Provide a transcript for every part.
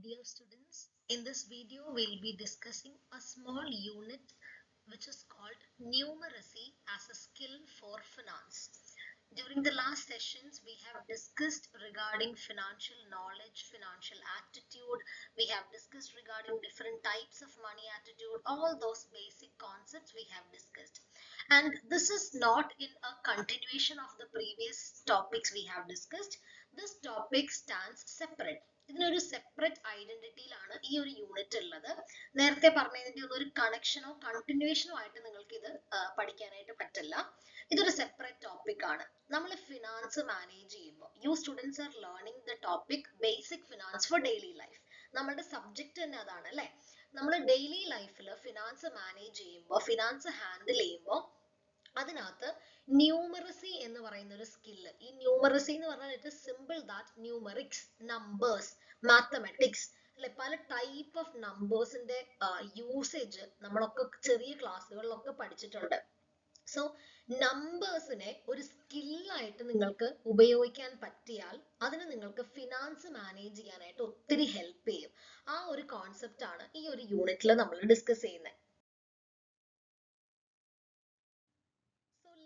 Dear students, in this video we'll be discussing a small unit which is called numeracy as a skill for finance. During the last sessions, we have discussed regarding financial knowledge, financial aptitude. We have discussed regarding different types of money attitude. All those basic concepts we have discussed. And this is not in a continuation of the previous topics we have discussed. This topic stands separate. ഇതിനൊരു separate ഐഡന്റിറ്റിയിലാണ് ഈ ഒരു unit ഉള്ളത്. നേരത്തെ പറഞ്ഞതിന്റെ ഒന്നും ഒരു കണക്ഷനോ കണ്ടിന്യൂഷനോ ആയിട്ട് നിങ്ങൾക്ക് ഇത് പഠിക്കാനായിട്ട് പറ്റില്ല. ഇതൊരു സെപ്പറേറ്റ് ടോപ്പിക് ആണ്. നമ്മൾ ഫിനാൻസ് മാനേജ് ചെയ്യുമ്പോൾ you students are learning the topic basic finance for daily life. നമ്മുടെ സബ്ജക്ട് തന്നെ അതാണ് അല്ലെ. നമ്മൾ ഡെയിലി ലൈഫിൽ ഫിനാൻസ് മാനേജ് ചെയ്യുമ്പോൾ ഫിനാൻസ് ഹാൻഡിൽ ചെയ്യുമ്പോൾ അതിനകത്ത് ന്യൂമറസി എന്ന് പറയുന്ന ഒരു സ്കില്ല്. ഈ ന്യൂമറസി എന്ന് പറഞ്ഞാൽ it is simple that numerics, numbers, mathematics അല്ലെ, പല ടൈപ്പ് ഓഫ് നമ്പേഴ്സിന്റെ യൂസേജ് നമ്മളൊക്കെ ചെറിയ ക്ലാസ്സുകളിലൊക്കെ പഠിച്ചിട്ടുണ്ട്. സോ നമ്പേഴ്സിനെ ഒരു സ്കില്ലായിട്ട് നിങ്ങൾക്ക് ഉപയോഗിക്കാൻ പറ്റിയാൽ അതിന് നിങ്ങൾക്ക് ഫിനാൻസ് മാനേജ് ചെയ്യാനായിട്ട് ഒത്തിരി ഹെൽപ്പ് ചെയ്യും. ആ ഒരു കോൺസെപ്റ്റ് ആണ് ഈ ഒരു യൂണിറ്റിൽ നമ്മൾ ഡിസ്കസ് ചെയ്യുന്നത്.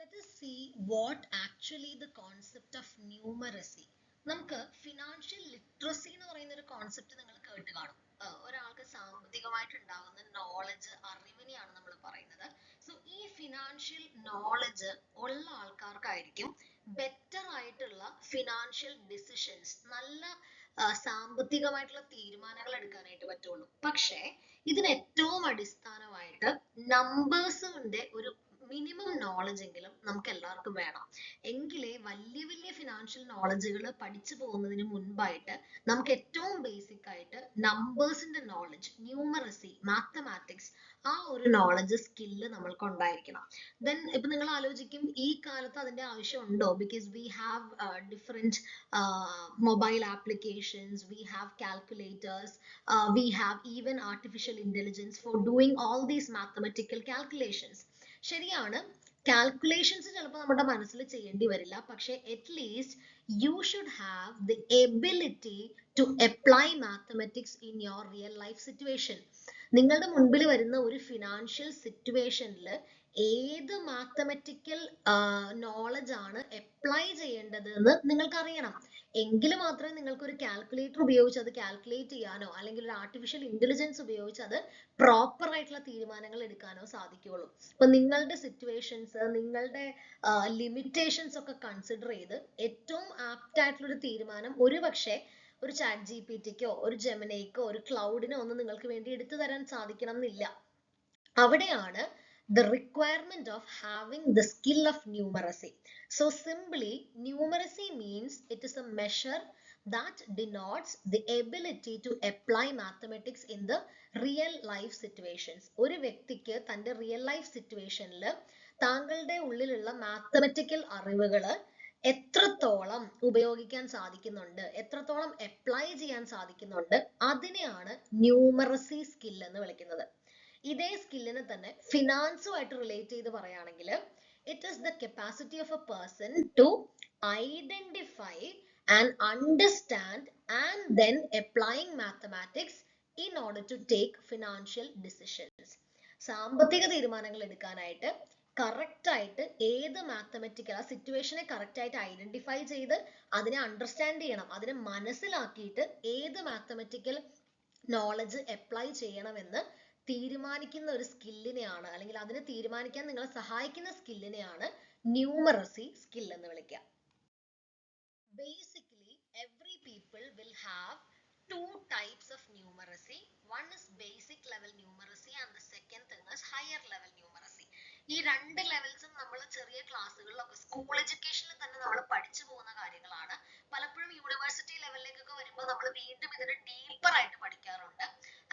Let us see what actually the concept of numeracy. നമുക്ക് ഫിനാൻഷ്യൽ ലിറ്ററസി എന്ന് പറയുന്ന ഒരു കോൺസെപ്റ്റ് നിങ്ങൾ കേട്ട് കാണും. ഒരാൾക്ക് സാമ്പത്തികമായിട്ട് ഉണ്ടാകുന്ന നോളജ്, അറിവിനെയാണ് നമ്മൾ പറയുന്നത്. സോ ഈ ഫിനാൻഷ്യൽ നോളജ് ഉള്ള ആൾക്കാർക്കായിരിക്കും ബെറ്റർ ആയിട്ടുള്ള ഫിനാൻഷ്യൽ ഡിസിഷൻസ്, നല്ല സാമ്പത്തികമായിട്ടുള്ള തീരുമാനങ്ങൾ എടുക്കാനായിട്ട് പറ്റുള്ളൂ. പക്ഷേ ഇതിന് ഏറ്റവും അടിസ്ഥാനമായിട്ട് നമ്പേഴ്സിന്റെ ഒരു മിനിമം നോളജ് എങ്കിലും നമുക്ക് എല്ലാവർക്കും വേണം. എങ്കിലേ വലിയ വലിയ ഫിനാൻഷ്യൽ നോളജുകൾ പഠിച്ചു പോകുന്നതിന് മുൻപായിട്ട് നമുക്ക് ഏറ്റവും ബേസിക് ആയിട്ട് നമ്പേഴ്സിന്റെ നോളജ്, ന്യൂമറസി, മാത്തമാറ്റിക്സ്, ആ ഒരു നോളജ് സ്കില്ല് നമ്മൾക്ക് ഉണ്ടായിരിക്കണം. ദെൻ ഇപ്പൊ നിങ്ങൾ ആലോചിക്കും ഈ കാലത്ത് അതിന്റെ ആവശ്യമുണ്ടോ? Because we have different mobile applications, we have calculators, we have even artificial intelligence for doing all these mathematical calculations. ശരിയാണ്, കാൽക്കുലേഷൻസ് ചിലപ്പോൾ നമ്മുടെ മനസ്സിൽ ചെയ്യേണ്ടി വരില്ല. പക്ഷെ at least you should have the ability to apply mathematics in your real life situation. നിങ്ങളുടെ മുൻപിൽ വരുന്ന ഒരു ഫിനാൻഷ്യൽ സിറ്റുവേഷനിൽ ഏത് മാത്തമാറ്റിക്കൽ നോളജ് ആണ് അപ്ലൈ ചെയ്യേണ്ടത് എന്ന് നിങ്ങൾക്ക് അറിയണം. എങ്കിൽ മാത്രമേ നിങ്ങൾക്ക് ഒരു കാൽക്കുലേറ്റർ ഉപയോഗിച്ച് അത് കാൽക്കുലേറ്റ് ചെയ്യാനോ അല്ലെങ്കിൽ ഒരു ആർട്ടിഫിഷ്യൽ ഇന്റലിജൻസ് ഉപയോഗിച്ച് അത് പ്രോപ്പർ ആയിട്ടുള്ള തീരുമാനങ്ങൾ എടുക്കാനോ സാധിക്കുകയുള്ളൂ. അപ്പൊ നിങ്ങളുടെ സിറ്റുവേഷൻസ്, നിങ്ങളുടെ ലിമിറ്റേഷൻസ് ഒക്കെ കൺസിഡർ ചെയ്ത് ഏറ്റവും ആപ്റ്റ് ആയിട്ടുള്ള ഒരു തീരുമാനം ഒരുപക്ഷെ ഒരു ചാറ്റ് ജിപിടിക്കോ ഒരു ജെമിനൈക്കോ ഒരു ക്ലൗഡിനോ ഒന്നും നിങ്ങൾക്ക് വേണ്ടി എടുത്തു തരാൻ സാധിക്കണം എന്നില്ല. അവിടെയാണ് the requirement of having the skill of numeracy. So simply numeracy means it is a measure that denotes the ability to apply mathematics in the real life situations. ഒരു വ്യക്തിക്ക് തന്റെ റിയൽ ലൈഫ് സിറ്റുവേഷനിൽ താങ്കളുടെ ഉള്ളിലുള്ള മാത്തമാറ്റിക്കൽ അറിവുകൾ എത്രത്തോളം ഉപയോഗിക്കാൻ സാധിക്കുന്നുണ്ട്, എത്രത്തോളം അപ്ലൈ ചെയ്യാൻ സാധിക്കുന്നുണ്ട്, അതിനെയാണ് ന്യൂമറസി സ്കിൽ എന്ന് വിളിക്കുന്നത്. ഇതേ സ്കില്ലിനെ തന്നെ ഫിനാൻസുമായിട്ട് റിലേറ്റ് ചെയ്ത് പറയുകയാണെങ്കിൽ it is the capacity of a person to identify and understand and then applying mathematics in order to take financial decisions. സാമ്പത്തിക തീരുമാനങ്ങൾ എടുക്കാനായിട്ട് കറക്റ്റ് ആയിട്ട് ഏത് മാത്തമാറ്റിക്കൽ ആ സിറ്റുവേഷനെ കറക്റ്റ് ആയിട്ട് ഐഡന്റിഫൈ ചെയ്ത് അതിനെ അണ്ടർസ്റ്റാൻഡ് ചെയ്യണം, അതിനെ മനസ്സിലാക്കിയിട്ട് ഏത് മാത്തമാറ്റിക്കൽ നോളജ് അപ്ലൈ ചെയ്യണമെന്ന് തീരുമാനിക്കുന്ന ഒരു സ്കില്ലിനെയാണ്, അല്ലെങ്കിൽ അതിനെ തീരുമാനിക്കാൻ നിങ്ങളെ സഹായിക്കുന്ന സ്കില്ലിനെയാണ് ന്യൂമറസി സ്കിൽ എന്ന് വിളിക്കുക. Basically every people will have two types of numeracy. One is basic level numeracy and the second thing is higher level numeracy. ഈ രണ്ട് ലെവൽസും നമ്മൾ ചെറിയ ക്ലാസ്സുകളിലൊക്കെ സ്കൂൾ എഡ്യൂക്കേഷനിൽ തന്നെ നമ്മൾ പഠിച്ചു പോകുന്ന കാര്യങ്ങളാണ്. പലപ്പോഴും യൂണിവേഴ്സിറ്റി ലെവലിലേക്കൊക്കെ വരുമ്പോൾ നമ്മൾ വീണ്ടും ഇതിന് ഡീപ്പർ ആയിട്ട് പഠിക്കാറുണ്ട്.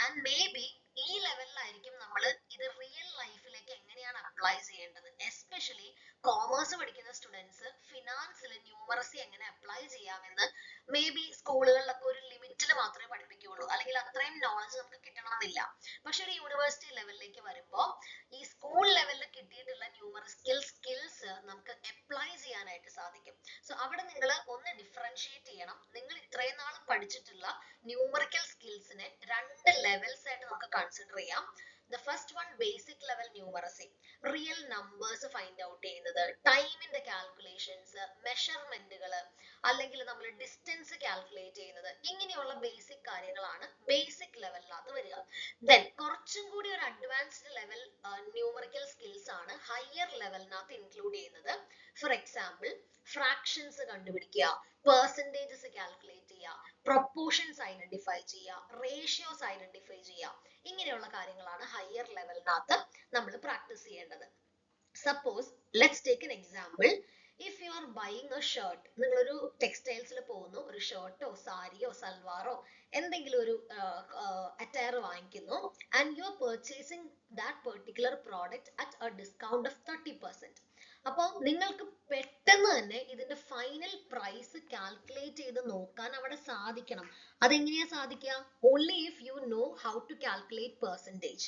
ആൻഡ് മേ ബി ഈ ലെവലിലായിരിക്കും നമ്മൾ ഇത് റിയൽ ലൈഫിലേക്ക് എങ്ങനെയാണ് അപ്ലൈ ചെയ്യേണ്ടത്. എസ്പെഷ്യലി കോമേഴ്സ് പഠിക്കുന്ന സ്റ്റുഡൻസ് ഫിനാൻസിൽ ന്യൂമറസി എങ്ങനെ അപ്ലൈ ചെയ്യാമെന്ന് മേ ബി സ്കൂളുകളിലൊക്കെ ഒരു ലിമിറ്റിൽ മാത്രമേ പഠിപ്പിക്കുകയുള്ളൂ, അല്ലെങ്കിൽ അത്രയും നോളജ് നമുക്ക് കിട്ടണമെന്നില്ല. പക്ഷെ ഒരു യൂണിവേഴ്സിറ്റി ലെവലിലേക്ക് വരുമ്പോൾ ഈ സ്കൂൾ ലെവലിൽ കിട്ടിയിട്ടുള്ള ന്യൂമറിക്കൽ സ്കിൽസ് നമുക്ക് അപ്ലൈ ചെയ്യാനായിട്ട് സാധിക്കും. സോ അവിടെ നിങ്ങൾ ഒന്ന് ഡിഫറൻഷിയേറ്റ് ചെയ്യണം. നിങ്ങൾ ഇത്രയും നാളും പഠിച്ചിട്ടുള്ള ന്യൂമറിക്കൽ സ്കിൽസിനെ രണ്ട് ലെവൽസ് ആയിട്ട് നമുക്ക് കൺസിഡർ ചെയ്യാം. The first one, basic level numeracy. Real numbers find out ചെയ്യുന്നത്, ടൈമിന്റെ കാൽക്കുലേഷൻസ്, മെഷർമെന്റുകൾ, അല്ലെങ്കിൽ നമ്മൾ ഡിസ്റ്റൻസ് കാൽക്കുലേറ്റ് ചെയ്യുന്നത്, ഇങ്ങനെയുള്ള ബേസിക് കാര്യങ്ങളാണ് ബേസിക് ലെവലിനകത്ത് വരിക. ദെൻ കുറച്ചും കൂടി ഒരു അഡ്വാൻസ്ഡ് ലെവൽ ന്യൂമറിക്കൽ സ്കിൽസ് ആണ് ഹയർ ലെവലിനകത്ത് ഇൻക്ലൂഡ് ചെയ്യുന്നത്. ഫോർ എക്സാമ്പിൾ, ഫ്രാക്ഷൻസ് കണ്ടുപിടിക്കുക, പെർസെന്റേജസ് കാൽക്കുലേറ്റ് ചെയ്യുക, പ്രൊപ്പോർഷൻസ് ഐഡന്റിഫൈ ചെയ്യുക, റേഷ്യോസ് ഐഡന്റിഫൈ ചെയ്യുക, ഇങ്ങനെയുള്ള കാര്യങ്ങളാണ് ഹയർ ലെവലിനകത്ത് നമ്മൾ പ്രാക്ടീസ് ചെയ്യേണ്ടത്. Suppose let's take an example. If you are buying a shirt, നിങ്ങളൊരു ടെക്സ്റ്റൈൽസിൽ പോകുന്നു, ഒരു ഷർട്ടോ സാരിയോ സൽവാറോ എന്തെങ്കിലും ഒരു അറ്റയർ വാങ്ങിക്കുന്നു, and you are purchasing that particular product at a discount of 30%. അപ്പോൾ നിങ്ങൾക്ക് പെട്ടെന്ന് തന്നെ ഇതിന്റെ ഫൈനൽ പ്രൈസ് കാൽക്കുലേറ്റ് ചെയ്ത് നോക്കാൻ അവിടെ സാധിക്കണം. അതെങ്ങനെയാ സാധിക്കുക? Only if you know how to calculate percentage.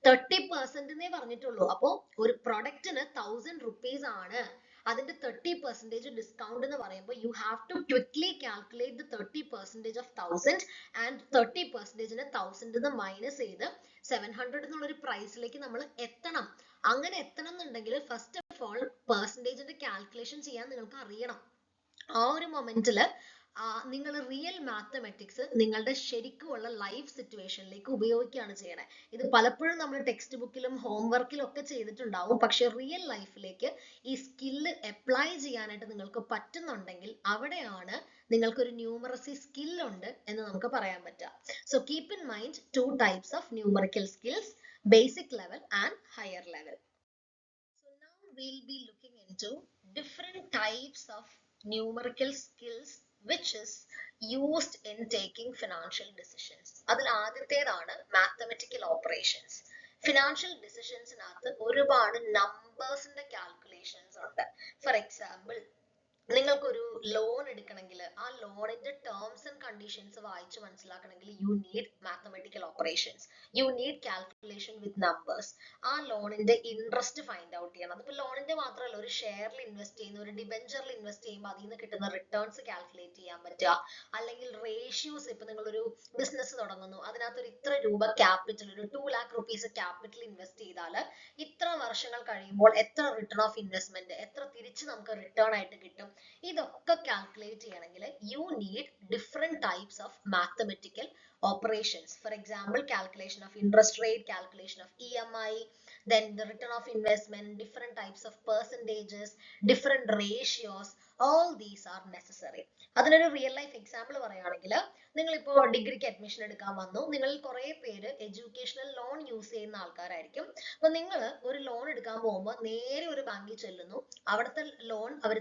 30% എന്നേ പറഞ്ഞിട്ടുള്ളൂ. അപ്പോൾ ഒരു പ്രൊഡക്റ്റിന് 1000 റുപ്പീസ് ആണ്, അതിന്റെ 30% ഡിസ്കൗണ്ട് എന്ന് പറയുമ്പോൾ you have to quickly calculate the 30% of 1000 and 30%നെ 1000 മൈനസ് ചെയ്ത് 700 എന്നുള്ള ഒരു പ്രൈസിലേക്ക് നമ്മൾ എത്തണം. അങ്ങനെ എത്തണം എന്നുണ്ടെങ്കിൽ ഫസ്റ്റ് ഓഫ് ഓൾ പെർസെന്റേജിന്റെ കാൽക്കുലേഷൻ ചെയ്യാൻ നിങ്ങൾക്ക് അറിയണം. ആ ഒരു മൊമെന്റിൽ നിങ്ങൾ റിയൽ മാത്തമെറ്റിക്സ് നിങ്ങളുടെ ശരിക്കുമുള്ള ലൈഫ് സിറ്റുവേഷനിലേക്ക് ഉപയോഗിക്കുകയാണ് ചെയ്യണേ. ഇത് പലപ്പോഴും നമ്മൾ ടെക്സ്റ്റ് ബുക്കിലും ഹോംവർക്കിലും ഒക്കെ ചെയ്തിട്ടുണ്ടാവും. പക്ഷെ റിയൽ ലൈഫിലേക്ക് ഈ സ്കില്ല് അപ്ലൈ ചെയ്യാനായിട്ട് നിങ്ങൾക്ക് പറ്റുന്നുണ്ടെങ്കിൽ അവിടെയാണ് നിങ്ങൾക്കൊരു ന്യൂമറസി സ്കിൽ ഉണ്ട് എന്ന് നമുക്ക് പറയാൻ പറ്റുക. So keep in mind 2 types of numerical skills, basic level and higher level. So now we'll be looking into different types of numerical skills which is used in taking financial decisions. അതിൽ ആദ്യത്തേതാണ് mathematical operations. Financial decisions-നകത്ത് ഒരുപാട് നമ്പേഴ്സിന്റെ calculations ഉണ്ട്. For example, നിങ്ങൾക്കൊരു loan എടുക്കണമെങ്കിൽ ആ ലോണിന്റെ terms and conditions വായിച്ച് മനസ്സിലാക്കണമെങ്കിൽ you need mathematical operations, you need calculation with numbers. ആ ലോണിന്റെ ഇൻട്രസ്റ്റ് ഫൈൻഡ് ഔട്ട് ചെയ്യണം. അതിപ്പോൾ ലോണിന്റെ മാത്രമല്ല, ഒരു ഷെയറിൽ ഇൻവെസ്റ്റ് ചെയ്യുന്ന, ഒരു ഡിബെഞ്ചറിൽ ഇൻവെസ്റ്റ് ചെയ്യുമ്പോൾ അതിൽ നിന്ന് കിട്ടുന്ന റിട്ടേൺസ് കാൽക്കുലേറ്റ് ചെയ്യാൻ പറ്റുക. അല്ലെങ്കിൽ റേഷ്യോസ്, ഇപ്പൊ നിങ്ങളൊരു ബിസിനസ് തുടങ്ങുന്നു, അതിനകത്ത് ഒരു ഇത്ര രൂപ ക്യാപിറ്റൽ, ഒരു 2 lakh rupees ക്യാപിറ്റൽ ഇൻവെസ്റ്റ് ചെയ്താൽ ഇത്ര വർഷങ്ങൾ കഴിയുമ്പോൾ എത്ര റിട്ടേൺ ഓഫ് ഇൻവെസ്റ്റ്മെന്റ്, എത്ര തിരിച്ച് നമുക്ക് റിട്ടേൺ ആയിട്ട് കിട്ടും, ഇതൊക്കെ കാൽക്കുലേറ്റ് ചെയ്യണമെങ്കിൽ you need different types of mathematical operations. For example, calculation of interest rate, calculation of EMI, then the return of investment, different types of percentages, different ratios, all these are necessary. അതിനൊരു real life example പറയുകയാണെങ്കിൽ, നിങ്ങളിപ്പോൾ ഡിഗ്രിക്ക് admission എടുക്കാൻ വന്നു, നിങ്ങളിൽ കുറെ പേര് educational loan use ചെയ്യുന്ന ആൾക്കാരായിരിക്കും. അപ്പൊ നിങ്ങൾ ഒരു ലോൺ എടുക്കാൻ പോകുമ്പോൾ നേരെ ഒരു ബാങ്കിൽ ചെല്ലുന്നു, അവിടുത്തെ ലോൺ അവർ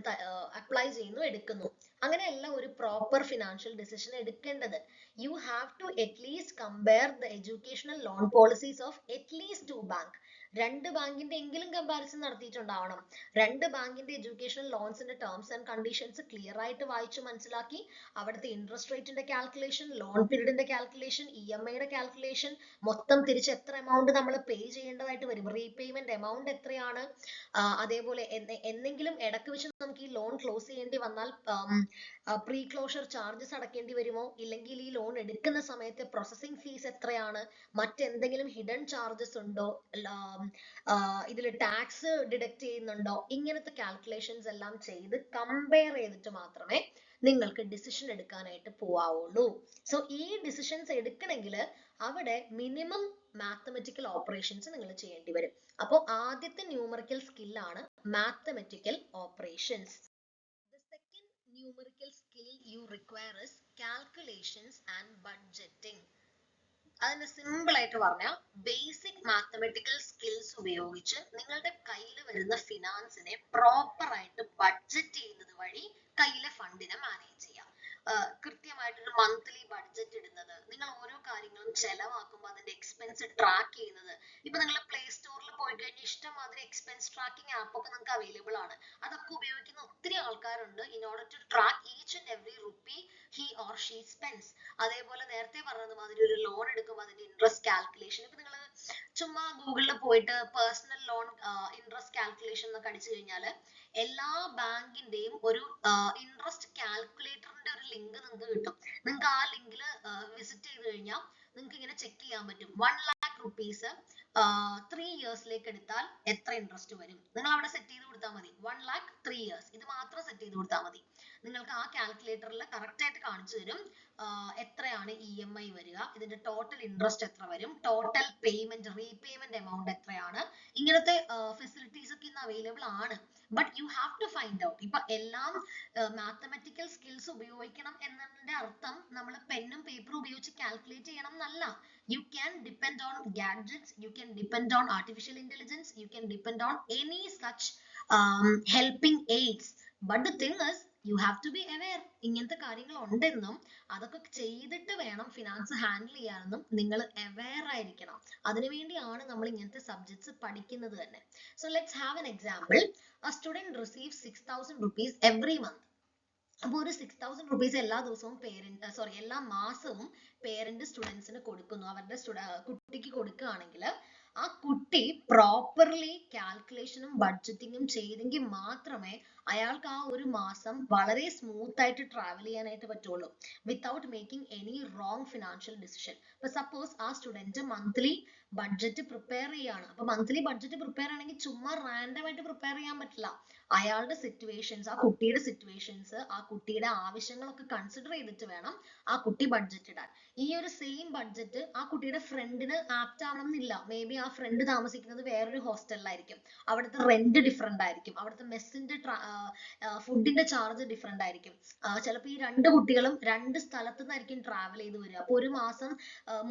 അപ്ലൈ ചെയ്യുന്നു, എടുക്കുന്നു. അങ്ങനെയല്ല ഒരു പ്രോപ്പർ ഫിനാൻഷ്യൽ ഡിസിഷൻ എടുക്കേണ്ടത്. You have to at least compare the educational loan policies of at least 2 banks. രണ്ട് ബാങ്കിന്റെ എങ്കിലും കമ്പാരിസൺ നടത്തിയിട്ടുണ്ടാവണം. രണ്ട് ബാങ്കിന്റെ എഡ്യൂക്കേഷണൽ ലോൺസിന്റെ ടേംസ് ആൻഡ് കണ്ടീഷൻസ് ക്ലിയർ ആയിട്ട് വായിച്ചു മനസ്സിലാക്കി, അവിടുത്തെ ഇൻട്രസ്റ്റ് റേറ്റിന്റെ കാൽക്കുലേഷൻ, ലോൺ പീരീഡിന്റെ കാൽക്കുലേഷൻ, EMIയുടെ കാൽക്കുലേഷൻ, മൊത്തം തിരിച്ച് എത്ര എമൗണ്ട് നമ്മൾ പേ ചെയ്യേണ്ടതായിട്ട് വരും, റീപേയ്മെന്റ് എമൗണ്ട് എത്രയാണ്, അതേപോലെ എന്തെങ്കിലും ഇടക്ക് വെച്ച് നമുക്ക് ഈ ലോൺ ക്ലോസ് ചെയ്യേണ്ടി വന്നാൽ പ്രീ ക്ലോഷർ ചാർജസ് അടക്കേണ്ടി വരുമോ, ഇല്ലെങ്കിൽ ഈ ലോൺ എടുക്കുന്ന സമയത്ത് പ്രോസസിംഗ് ഫീസ് എത്രയാണ്, മറ്റെന്തെങ്കിലും ഹിഡൻ ചാർജസ് ഉണ്ടോ, ഇതിൽ ടാക്സ് ഡിഡക്ട് ചെയ്യുന്നുണ്ടോ, ഇങ്ങനത്തെ കാൽക്കുലേഷൻസ് എല്ലാം ചെയ്ത് കമ്പയർ ചെയ്തിട്ട് മാത്രമേ നിങ്ങൾക്ക് ഡിസിഷൻ എടുക്കാനായിട്ട് പോവാവുള്ളൂ. സോ ഈ ഡിസിഷൻസ് എടുക്കണമെങ്കിൽ അവിടെ മിനിമം മാത്തമെറ്റിക്കൽ ഓപ്പറേഷൻസ് നിങ്ങൾ ചെയ്യേണ്ടി വരും. അപ്പോൾ ആദ്യത്തെ ന്യൂമറിക്കൽ സ്കില്ലാണ് mathematical operations. The second numerical skill you require is calculations and budgeting. അതിന് സിമ്പിൾ ആയിട്ട് പറഞ്ഞാൽ ബേസിക് മാത്തമെറ്റിക്കൽ സ്കിൽസ് ഉപയോഗിച്ച് നിങ്ങളുടെ കയ്യിൽ വരുന്ന ഫിനാൻസിനെ പ്രോപ്പർ ആയിട്ട് ബഡ്ജറ്റ് ചെയ്യുന്നത് വഴി കയ്യിലെ ഫണ്ടിനെ മാനേജ് ചെയ്യാം. കൃത്യമായിട്ടൊരു മന്ത്ലി ബഡ്ജറ്റ് ഇടുന്നത്, നിങ്ങൾ ഓരോ കാര്യങ്ങളും ചെലവാക്കുമ്പോൾ അതിന്റെ എക്സ്പെൻസ് ട്രാക്ക് ചെയ്യുന്നത്. ഇപ്പൊ നിങ്ങൾ പ്ലേ സ്റ്റോറിൽ പോയി കഴിഞ്ഞാൽ ഇഷ്ടംമാതിരി എക്സ്പെൻസ് ട്രാക്കിംഗ് ആപ്പ് ഒക്കെ നിങ്ങൾക്ക് അവൈലബിൾ ആണ്. അതൊക്കെ ഉപയോഗിക്കുന്ന ഒത്തിരി ആൾക്കാരുണ്ട് in order to track each and every rupee he or she spends. അതേപോലെ നേരത്തെ പറഞ്ഞത് മാതിരി ഒരു ലോൺ എടുക്കുമ്പോൾ അതിന്റെ ഇൻട്രസ്റ്റ് കാൽക്കുലേഷൻ, ഇപ്പൊ നിങ്ങൾ ചുമ്മാ ഗൂഗിളിൽ പോയിട്ട് പേഴ്സണൽ ലോൺ ഇൻട്രസ്റ്റ് കാൽക്കുലേഷൻ എന്നൊക്കെ അടിച്ചു കഴിഞ്ഞാൽ എല്ലാ ബാങ്കിന്റെയും ഒരു ഇൻട്രസ്റ്റ് കാൽക്കുലേറ്ററിന്റെ ഒരു ലിങ്ക് നിങ്ങൾക്ക് കിട്ടും. നിങ്ങൾക്ക് ആ ലിങ്കിൽ വിസിറ്റ് ചെയ്ത് കഴിഞ്ഞാൽ നിങ്ങൾക്ക് ഇങ്ങനെ ചെക്ക് ചെയ്യാൻ പറ്റും 1,00,000 റുപ്പീസ് 3 ഇയേഴ്സിലേക്ക് എടുത്താൽ എത്ര ഇൻട്രസ്റ്റ് വരും. നിങ്ങൾ അവിടെ സെറ്റ് ചെയ്ത് കൊടുത്താൽ മതി. 1,00,000 3 ഇയേഴ്സ്, ഇത് മാത്രം സെറ്റ് ചെയ്ത് കൊടുത്താൽ മതി. നിങ്ങൾക്ക് ആ കാൽക്കുലേറ്ററിൽ കറക്റ്റ് ആയിട്ട് കാണിച്ചു തരും എത്രയാണ് EMI വരിക, ഇതിന്റെ ടോട്ടൽ ഇൻട്രസ്റ്റ് എത്ര വരും, ടോട്ടൽ പേയ്മെന്റ് റീപേയ്മെന്റ് എമൗണ്ട് എത്രയാണ്. ഇങ്ങനത്തെ ഫെസിലിറ്റീസ് ഒക്കെ ഇന്ന് അവൈലബിൾ ആണ്. But you have to find out. ഇപ്പൊ എല്ലാം മാത്തമാറ്റിക്കൽ സ്കിൽസ് ഉപയോഗിക്കണം എന്നതിന്റെ അർത്ഥം നമ്മൾ പെന്നും പേപ്പറും ഉപയോഗിച്ച് കാൽക്കുലേറ്റ് ചെയ്യണം എന്നല്ല. You can depend on gadgets, you can depend on artificial intelligence, you can depend on any such helping aids. But the thing is, you have to be aware. ഇങ്ങനത്തെ കാര്യങ്ങൾ ഉണ്ടെന്നും അതൊക്കെ ചെയ്തിട്ട് വേണം ഫിനാൻസ് ഹാൻഡിൽ ചെയ്യാനെന്നും നിങ്ങൾ aware ആയിരിക്കണം. അതിനുവേണ്ടിയാണ് നമ്മൾ ഇങ്ങനത്തെ സബ്ജക്ട്സ് പഠിക്കുന്നത് തന്നെ. So let's have an example. A student receives 6,000 rupees every month. അപ്പോൾ ഒരു 6,000 റുപ്പീസ് എല്ലാ ദിവസവും എല്ലാ മാസവും പേരന്റ് സ്റ്റുഡൻസിന് കൊടുക്കുന്നു. അവരുടെ കുട്ടിക്ക് കൊടുക്കുകയാണെങ്കിൽ ആ കുട്ടി പ്രോപ്പർലി കാൽക്കുലേഷനും ബഡ്ജറ്റിങ്ങും ചെയ്തെങ്കിൽ മാത്രമേ അയാൾക്ക് ആ ഒരു മാസം വളരെ സ്മൂത്ത് ആയിട്ട് ട്രാവൽ ചെയ്യാനായിട്ട് പറ്റുള്ളൂ, without making any wrong financial decision. ഇപ്പൊ സപ്പോസ് ആ സ്റ്റുഡന്റ് മന്ത്ലി ബഡ്ജറ്റ് പ്രിപ്പയർ ചെയ്യാണ്. അപ്പൊ മന്ത്ലി ബഡ്ജറ്റ് പ്രിപ്പയർ ആണെങ്കിൽ ചുമ്മാ റാൻഡം ആയിട്ട് പ്രിപ്പയർ ചെയ്യാൻ പറ്റില്ല. അയാളുടെ സിറ്റുവേഷൻസ്, ആ കുട്ടിയുടെ സിറ്റുവേഷൻസ്, ആ കുട്ടിയുടെ ആവശ്യങ്ങളൊക്കെ കൺസിഡർ ചെയ്തിട്ട് വേണം ആ കുട്ടി ബഡ്ജറ്റ് ഇടാൻ. ഈ ഒരു സെയിം ബഡ്ജറ്റ് ആ കുട്ടിയുടെ ഫ്രണ്ടിന് ആപ്റ്റ് ആവണം എന്നില്ല. മേ ബി ആ ഫ്രണ്ട് താമസിക്കുന്നത് വേറൊരു ഹോസ്റ്റലിലായിരിക്കും, അവിടുത്തെ റെന്റ് ഡിഫറെന്റ് ആയിരിക്കും, അവിടുത്തെ മെസ്സിന്റെ ഫുഡിന്റെ ചാർജ് ഡിഫറെന്റ് ആയിരിക്കും. ചിലപ്പോൾ ഈ രണ്ട് കുട്ടികളും രണ്ട് സ്ഥലത്തു നിന്നായിരിക്കും ട്രാവൽ ചെയ്ത് വരിക. അപ്പൊ ഒരു മാസം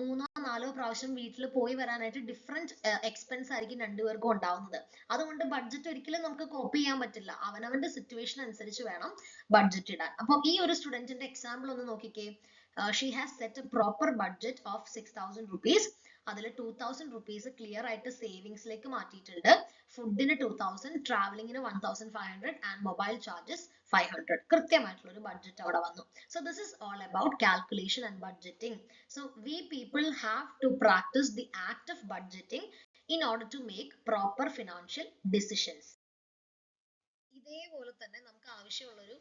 3-4 പ്രാവശ്യം വീട്ടിൽ പോയി വരാനായിട്ട് ഡിഫറെന്റ് എക്സ്പെൻസ് ആയിരിക്കും രണ്ടുപേർക്കും ഉണ്ടാവുന്നത്. അതുകൊണ്ട് ബഡ്ജറ്റ് ഒരിക്കലും നമുക്ക് കോപ്പി ചെയ്യാൻ പറ്റില്ല. അവനവന്റെ സിറ്റുവേഷൻ അനുസരിച്ച് വേണം ബഡ്ജറ്റ് ഇടാൻ. അപ്പൊ ഈ ഒരു സ്റ്റുഡന്റിന്റെ എക്സാമ്പിൾ ഒന്ന് നോക്കിക്കേ. She has set a proper budget of 6,000 rupees. അതിൽ 2,000 rupees ക്ലിയർ ആയിട്ട് സേവിങ്സിലേക്ക് മാറ്റിയിട്ടുണ്ട്. ഫുഡിന് 2,000, ട്രാവലിംഗിന് 1,500 ആൻഡ് മൊബൈൽ ചാർജസ് 500. കൃത്യമായിട്ടുള്ള ഒരു ബഡ്ജറ്റ് അവിടെ വന്നു. So this is all about calculation and budgeting. So we people have to practice the act of budgeting in order to make proper financial decisions. ഇതേപോലെ തന്നെ നമുക്ക് ആവശ്യമുള്ളൊരു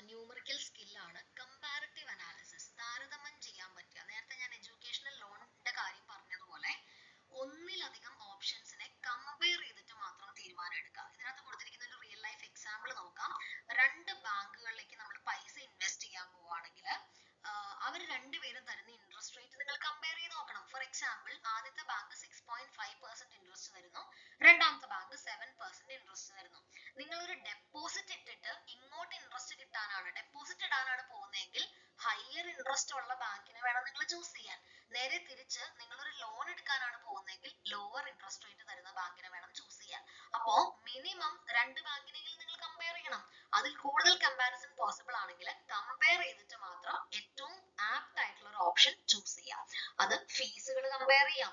ന്യൂമറിക്കൽ സ്കില്ലാണ് കമ്പാരിറ്റീവ് അനാലിസിസ്, താരതമ്യം ചെയ്യാൻ പറ്റുക. നേരത്തെ ഞാൻ എഡ്യൂക്കേഷണൽ ലോണിന്റെ കാര്യം പറഞ്ഞതുപോലെ ഒന്നിലധികം ഓപ്ഷൻസിനെ കമ്പയർ ചെയ്തിട്ട് മാത്രം തീരുമാനം എടുക്കുക. ഇതിനകത്ത് കൊടുത്തിരിക്കുന്ന ഒരു റിയൽ ലൈഫ് എക്സാമ്പിൾ നോക്കാം. 2 ബാങ്കുകളിലേക്ക് നമ്മൾ പൈസ ഇൻവെസ്റ്റ് ചെയ്യാൻ പോവുകയാണെങ്കിൽ അവർ രണ്ടുപേരും തരുന്ന ഇൻട്രസ്റ്റ് റേറ്റ് നിങ്ങൾ കമ്പയർ ചെയ്ത് നോക്കണം. ഫോർ എക്സാമ്പിൾ, ആദ്യത്തെ ബാങ്ക് 6.5% ഇൻട്രസ്റ്റ് തരുന്നു, രണ്ടാമത്തെ ബാങ്ക് 7% ഇൻട്രസ്റ്റ് തരുന്നു. നിങ്ങൾ ഒരു ഡെപ്പോസിറ്റ് ഇട്ടിട്ട് ഇങ്ങോട്ട് ഇൻട്രസ്റ്റ് കിട്ടാനാണ്, ഡെപ്പോസിറ്റ് ഇടാനാണ് പോകുന്നതെങ്കിൽ ഹയർ ഇൻട്രസ്റ്റ് ഉള്ള ബാങ്കിനെ വേണം നിങ്ങൾ ചൂസ് ചെയ്യാൻ. നേരെ തിരിച്ച് നിങ്ങൾ ഒരു ലോൺ എടുക്കാനാണ് പോകുന്നതെങ്കിൽ ലോവർ ഇൻട്രസ്റ്റ് റേറ്റ് തരുന്ന ബാങ്കിനെ വേണം ചൂസ് ചെയ്യാൻ. അപ്പോ മിനിമം 2 ബാങ്കിനെങ്കിലും നിങ്ങൾ കമ്പയർ ചെയ്യണം. അതിൽ കൂടുതൽ കമ്പാരിസൺ പോസിബിൾ ആണെങ്കിൽ കമ്പയർ ചെയ്തിട്ട് മാത്രം ഏറ്റവും ആപ്റ്റ് ആയിട്ടുള്ള ഒരു ഓപ്ഷൻ ചൂസ് ചെയ്യാം. അത് ഫീസുകൾ കമ്പയർ ചെയ്യാം,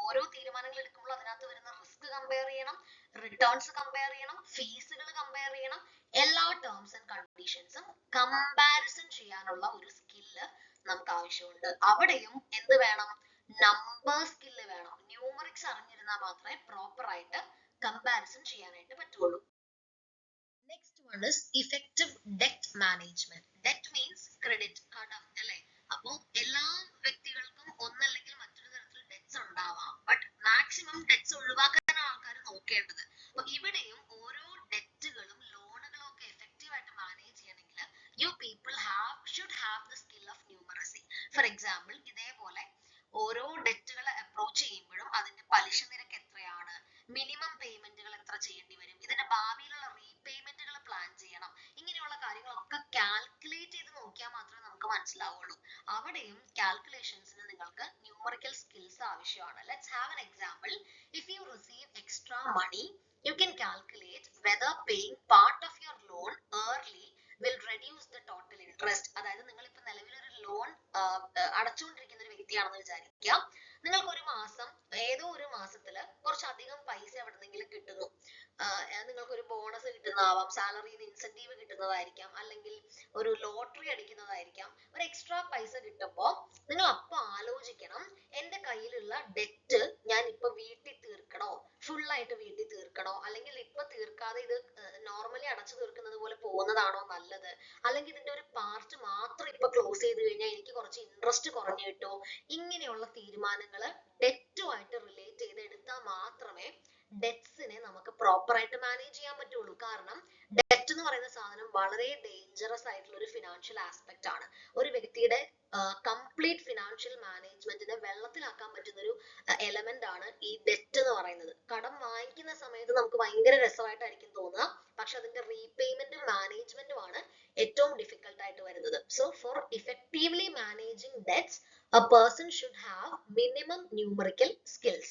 ഓരോ തീരുമാനങ്ങൾ എടുക്കുമ്പോൾ അതിനകത്ത് വരുന്ന റിസ്ക് കമ്പയർ ചെയ്യണം, റിട്ടേൺസ് കമ്പയർ ചെയ്യണം, ഫീസുകൾ കമ്പയർ ചെയ്യണം. എല്ലാ ടേംസ് ആൻഡ് കണ്ടീഷൻസും കമ്പാരിസൺ ചെയ്യാനുള്ള ഒരു സ്കില്ല് നമുക്ക് ആവശ്യമുണ്ട്. അവിടെയും എന്ത് വേണം? നമ്പർ സ്കില്ല് വേണം. ന്യൂമറിക്സ് അറിഞ്ഞിരുന്നാൽ മാത്രമേ പ്രോപ്പർ ആയിട്ട് കമ്പാരിസൺ ചെയ്യാനായിട്ട് പറ്റുള്ളൂ. Next one is effective debt management. Debt means credit, കടം അല്ലേ? അപ്പോ എല്ലാ വ്യക്തികൾക്കും ഒന്നല്ലെങ്കിൽ മറ്റൊരു തരത്തിൽ ഡെറ്റ്സ് ഉണ്ടാവാം. ബട്ട് മാക്സിമം ഡെറ്റ്സ് ഒഴിവാക്കാനാണ് ആൾക്കാർ നോക്കേണ്ടത്. അപ്പൊ ഇവിടെയും ഓരോ ഡെറ്റുകളും ലോണുകളും ഒക്കെ എഫക്റ്റീവ് ആയിട്ട് മാനേജ് ചെയ്യണമെങ്കിൽ you people should have the skill of numeracy. For example, ഇതേപോലെ ഓരോ ഡെറ്റുകൾ അപ്രോച്ച് ചെയ്യുമ്പോഴും അതിന്റെ പലിശ നിരക്ക് എത്രയാണ്, മിനിമം പേയ്മെന്റുകൾ എത്ര ചെയ്യേണ്ടി വരും, ഇതിന്റെ ഭാവിയിലുള്ള റീപേയ്മെന്റുകൾ പ്ലാൻ ചെയ്യണം. ഇങ്ങനെയുള്ള കാര്യങ്ങളൊക്കെ കാൽക്കുലേറ്റ് ചെയ്ത് നോക്കിയാൽ മാത്രമേ നമുക്ക് മനസ്സിലാവുള്ളൂ. അവിടെയും കാൽക്കുലേഷൻസിന് നിങ്ങൾക്ക് ന്യൂമറിക്കൽ സ്കിൽസ് ആവശ്യമാണ്. Let's have an example. If you receive extra money, you can calculate whether paying part of your loan early will reduce the total interest. അതായത് നിങ്ങൾ ഇപ്പൊ നിലവിലൊരു ലോൺ അടച്ചുകൊണ്ടിരിക്കുന്ന ഒരു വ്യക്തിയാണെന്ന് വിചാരിക്കാം. നിങ്ങൾക്ക് ഒരു മാസം ഏതോ ഒരു മാസത്തില് കുറച്ചധികം പൈസ എവിടെന്നെങ്കിലും കിട്ടുന്നു. നിങ്ങൾക്ക് ഒരു ബോണസ് കിട്ടുന്നതാവാം, സാലറിന്ന് ഇൻസെന്റീവ് കിട്ടുന്നതായിരിക്കാം, അല്ലെങ്കിൽ ഒരു ലോട്ടറി അടിക്കുന്നതായിരിക്കാം. ഒരു എക്സ്ട്രാ പൈസ കിട്ടുമ്പോൾ നിങ്ങൾ അപ്പൊ ആലോചിക്കണം, എന്റെ കയ്യിലുള്ള ഡെറ്റ് ഞാൻ ഇപ്പൊ വീട്ടിൽ തീർക്കണോ, ഫുൾ ആയിട്ട് വീട്ടിൽ തീർക്കണോ, അല്ലെങ്കിൽ ഇപ്പൊ തീർക്കാതെ ഇത് നോർമലി അടച്ചു തീർക്കുന്നത് പോലെ പോകുന്നതാണോ നല്ലത്, അല്ലെങ്കിൽ ഇതിന്റെ ഒരു പാർട്ട് മാത്രം ഇപ്പൊ ക്ലോസ് ചെയ്ത് കഴിഞ്ഞാൽ എനിക്ക് കുറച്ച് ഇൻട്രസ്റ്റ് കുറഞ്ഞു കിട്ടോ, ഇങ്ങനെയുള്ള തീരുമാനങ്ങൾ ഡെറ്റുമായിട്ട് റിലേറ്റ് ചെയ്ത് എടുത്താൽ മാത്രമേ ഡെറ്റ്സിനെ നമുക്ക് പ്രോപ്പർ ആയിട്ട് മാനേജ് ചെയ്യാൻ പറ്റുള്ളൂ. കാരണം ഡെറ്റ് എന്ന് പറയുന്ന സാധനം വളരെ ഡേഞ്ചറസ് ആയിട്ടുള്ള ഒരു ഫിനാൻഷ്യൽ ആസ്പെക്ട് ആണ്. ഒരു വ്യക്തിയുടെ കംപ്ലീറ്റ് ഫിനാൻഷ്യൽ മാനേജ്മെന്റിനെ വെള്ളത്തിലാക്കാൻ പറ്റുന്ന ഒരു എലമെന്റ് ആണ് ഈ ഡെറ്റ് എന്ന് പറയുന്നത്. കടം വാങ്ങിക്കുന്ന സമയത്ത് നമുക്ക് ഭയങ്കര രസമായിട്ടായിരിക്കും തോന്നുക, പക്ഷെ അതിന്റെ റീപേയ്മെന്റും മാനേജ്മെന്റും ആണ് ഏറ്റവും ഡിഫിക്കൽട്ട് ആയിട്ട് വരുന്നത്. So for effectively managing debts a person should have minimum numerical skills.